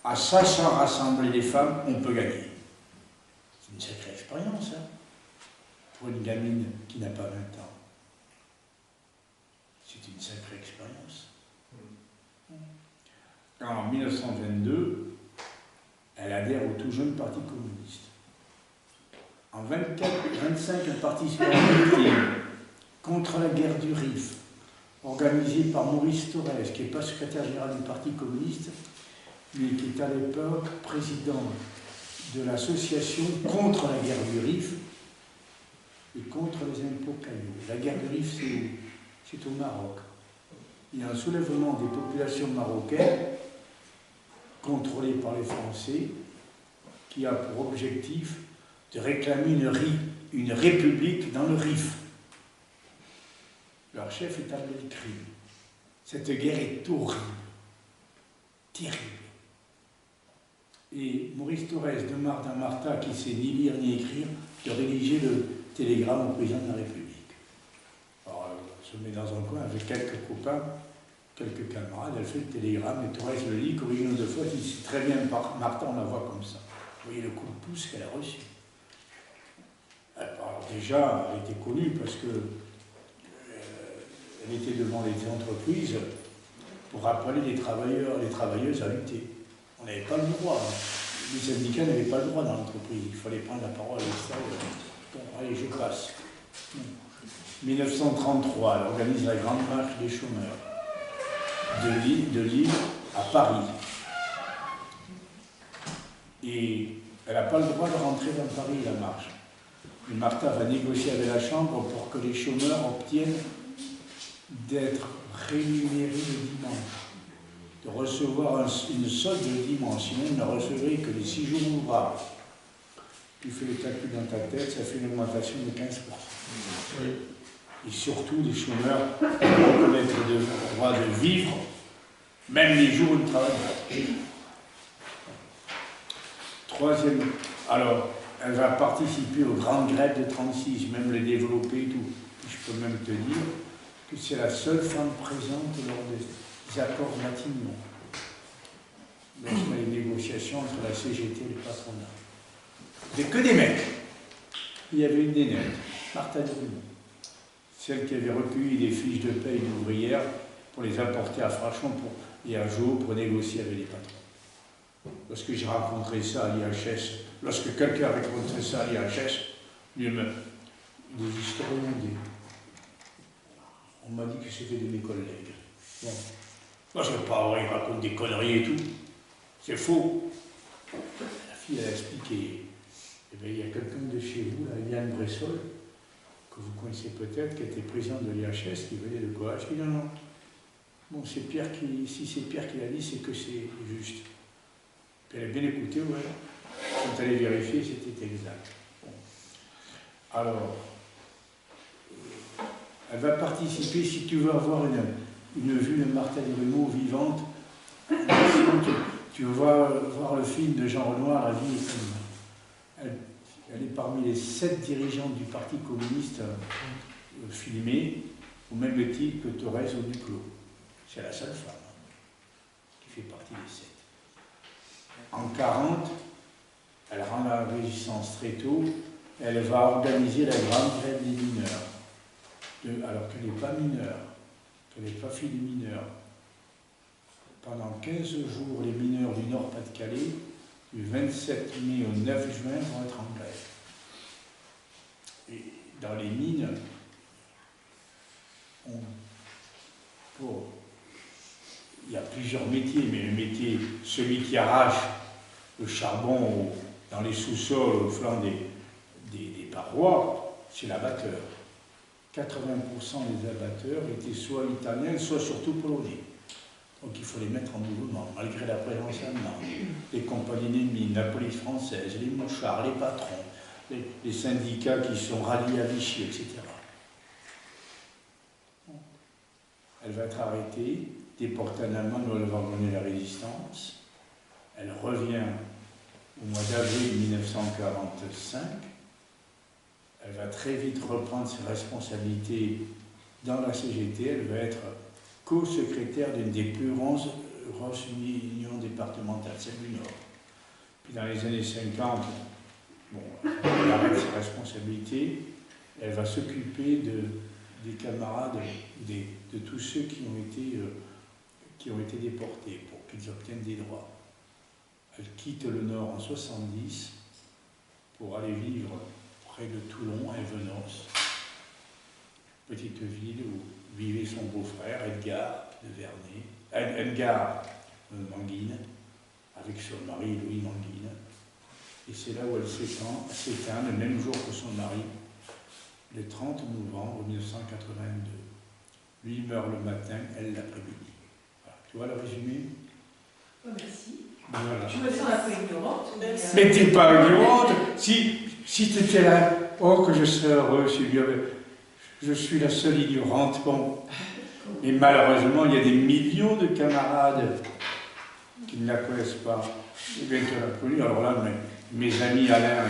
S3: à 500 rassembler les femmes, on peut gagner. C'est une sacrée expérience, hein, pour une gamine qui n'a pas 20 ans. C'est une sacrée expérience. En 1922, elle adhère au tout jeune Parti communiste. En 25, elle participe à un meeting contre la guerre du Rif, organisé par Maurice Thorez, qui n'est pas secrétaire général du Parti communiste, mais qui est à l'époque président de l'association contre la guerre du Rif et contre les impôts cailloux. La guerre du Rif, c'est où? C'est au Maroc. Il y a un soulèvement des populations marocaines, contrôlées par les Français, qui a pour objectif de réclamer une république dans le Rif. Leur chef est Abdelkrim. Cette guerre est horrible, terrible. Et Maurice Thorez demande à Martha, qui ne sait ni lire ni écrire, de rédiger le télégramme au président de la République. Alors, elle se met dans un coin avec quelques copains, quelques camarades, elle fait le télégramme, et Thorez le lit, corrige une ou deux fois, il dit très bien, Martha, on la voit comme ça. Vous voyez le coup de pouce qu'elle a reçu. Alors déjà, elle était connue parce que elle était devant les entreprises pour rappeler les travailleurs, les travailleuses à lutter. On n'avait pas le droit. Les syndicats n'avaient pas le droit dans l'entreprise. Il fallait prendre la parole à l'extérieur. Bon, allez, je passe. 1933, elle organise la grande marche des chômeurs de Lille à Paris. Et elle n'a pas le droit de rentrer dans Paris, la marche. Et Martha va négocier avec la Chambre pour que les chômeurs obtiennent d'être rémunérés le dimanche, de recevoir une solde le dimanche, sinon ils ne recevraient que les 6 jours ouvrables. Tu fais le calcul dans ta tête, ça fait une augmentation de 15%. Et surtout, les chômeurs vont connaître le droit de vivre, même les jours où ils ne travaillent pas. Troisième, alors, elle va participer aux grandes grèves de 36, même les développer et tout. Je peux même te dire que c'est la seule femme présente lors des accords Matignon. Lorsqu'il y a les négociations entre la CGT et le patronat. Il n'y avait que des mecs. Il y avait une des nègres, Martha Drummond, celle qui avait recueilli des fiches de paye d'ouvrières pour les apporter à Frachon et à Jo pour négocier avec les patrons. Lorsque j'ai rencontré ça à l'IHS, lorsque quelqu'un a rencontré ça à l'IHS, lui-même, des historiens, on m'a dit que c'était de mes collègues. Bon. Moi, je ne veux pas, il raconte des conneries et tout. C'est faux. La fille, elle a expliqué. Eh bien, il y a quelqu'un de chez vous, là, Yann Bressol, que vous connaissez peut-être, qui était président de l'IHS, qui venait de Coach. Il dit non, non. Bon, c'est Pierre qui, si c'est Pierre qui l'a dit, c'est que c'est juste. Puis elle a bien écouté, ouais. Quand elle est vérifiée, c'était exact. Bon. Alors, elle va participer, si tu veux avoir une vue de Martha Drummond vivante, tu vas voir le film de Jean Renoir, La vie est comme... Elle est parmi les 7 dirigeants du Parti communiste filmés, au même titre que Thorez ou Duclos. C'est la seule femme qui fait partie des 7. En 40, elle rend la résistance très tôt, elle va organiser la grande grève des mineurs, alors qu'elle n'est pas mineure, qu'elle n'est pas fille de mineurs. Pendant 15 jours, les mineurs du Nord-Pas-de-Calais, du 27 mai au 9 juin, vont être en grève. Et dans les mines, il y a plusieurs métiers, mais le métier, celui qui arrache le charbon dans les sous-sols au flanc des parois, c'est l'abatteur. 80% des abatteurs étaient soit italiens, soit surtout polonais. Donc il faut les mettre en mouvement, malgré la présence allemande, les compagnies ennemies, la police française, les mouchards, les patrons, les syndicats qui sont ralliés à Vichy, etc. Elle va être arrêtée, déportée en Allemagne où elle va mener la résistance. Elle revient au mois d'avril 1945. Elle va très vite reprendre ses responsabilités dans la CGT. Elle va être co-secrétaire d'une des plus grosses unions départementales, celle du Nord. Puis dans les années 50, bon, elle arrête ses responsabilités. Elle va s'occuper des camarades, de tous ceux qui ont été déportés pour qu'ils obtiennent des droits. Elle quitte le Nord en 70 pour aller vivre près de Toulon, à Evenos, petite ville où vivait son beau-frère, Edgar de Vernet, Edgar Manguine, avec son mari Louis Manguine. Et c'est là où elle s'éteint le même jour que son mari, le 30 novembre 1982. Lui meurt le matin, elle l'après-midi. Voilà. Tu vois le résumé?
S5: Oh, merci.
S3: Voilà.
S5: Je me sens un peu ignorante.
S3: Mais t'es pas ignorante. Si tu étais là, oh que je serais heureux, Sylvia. Je suis la seule ignorante. Bon. Et malheureusement, il y a des millions de camarades qui ne la connaissent pas. Et bien tu l'as connue. Alors là, mes amis Alain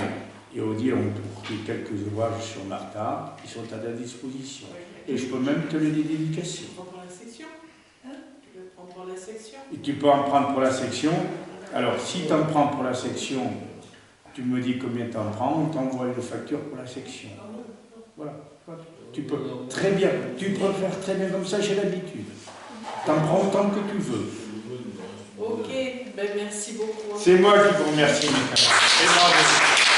S3: et Odile ont pris quelques ouvrages sur Martha qui sont à ta disposition. Et je peux même te les dédicacer.
S2: Tu peux prendre la section. Tu veux prendre la section.
S3: Et tu peux en prendre pour la section. Alors, si tu en prends pour la section, tu me dis combien tu en prends, on t'envoie une facture pour la section. Voilà. Tu peux très bien, tu peux faire très bien comme ça, j'ai l'habitude. Tu en prends autant que tu veux.
S2: Ok, ben merci beaucoup.
S3: C'est moi qui vous remercie, mes camarades.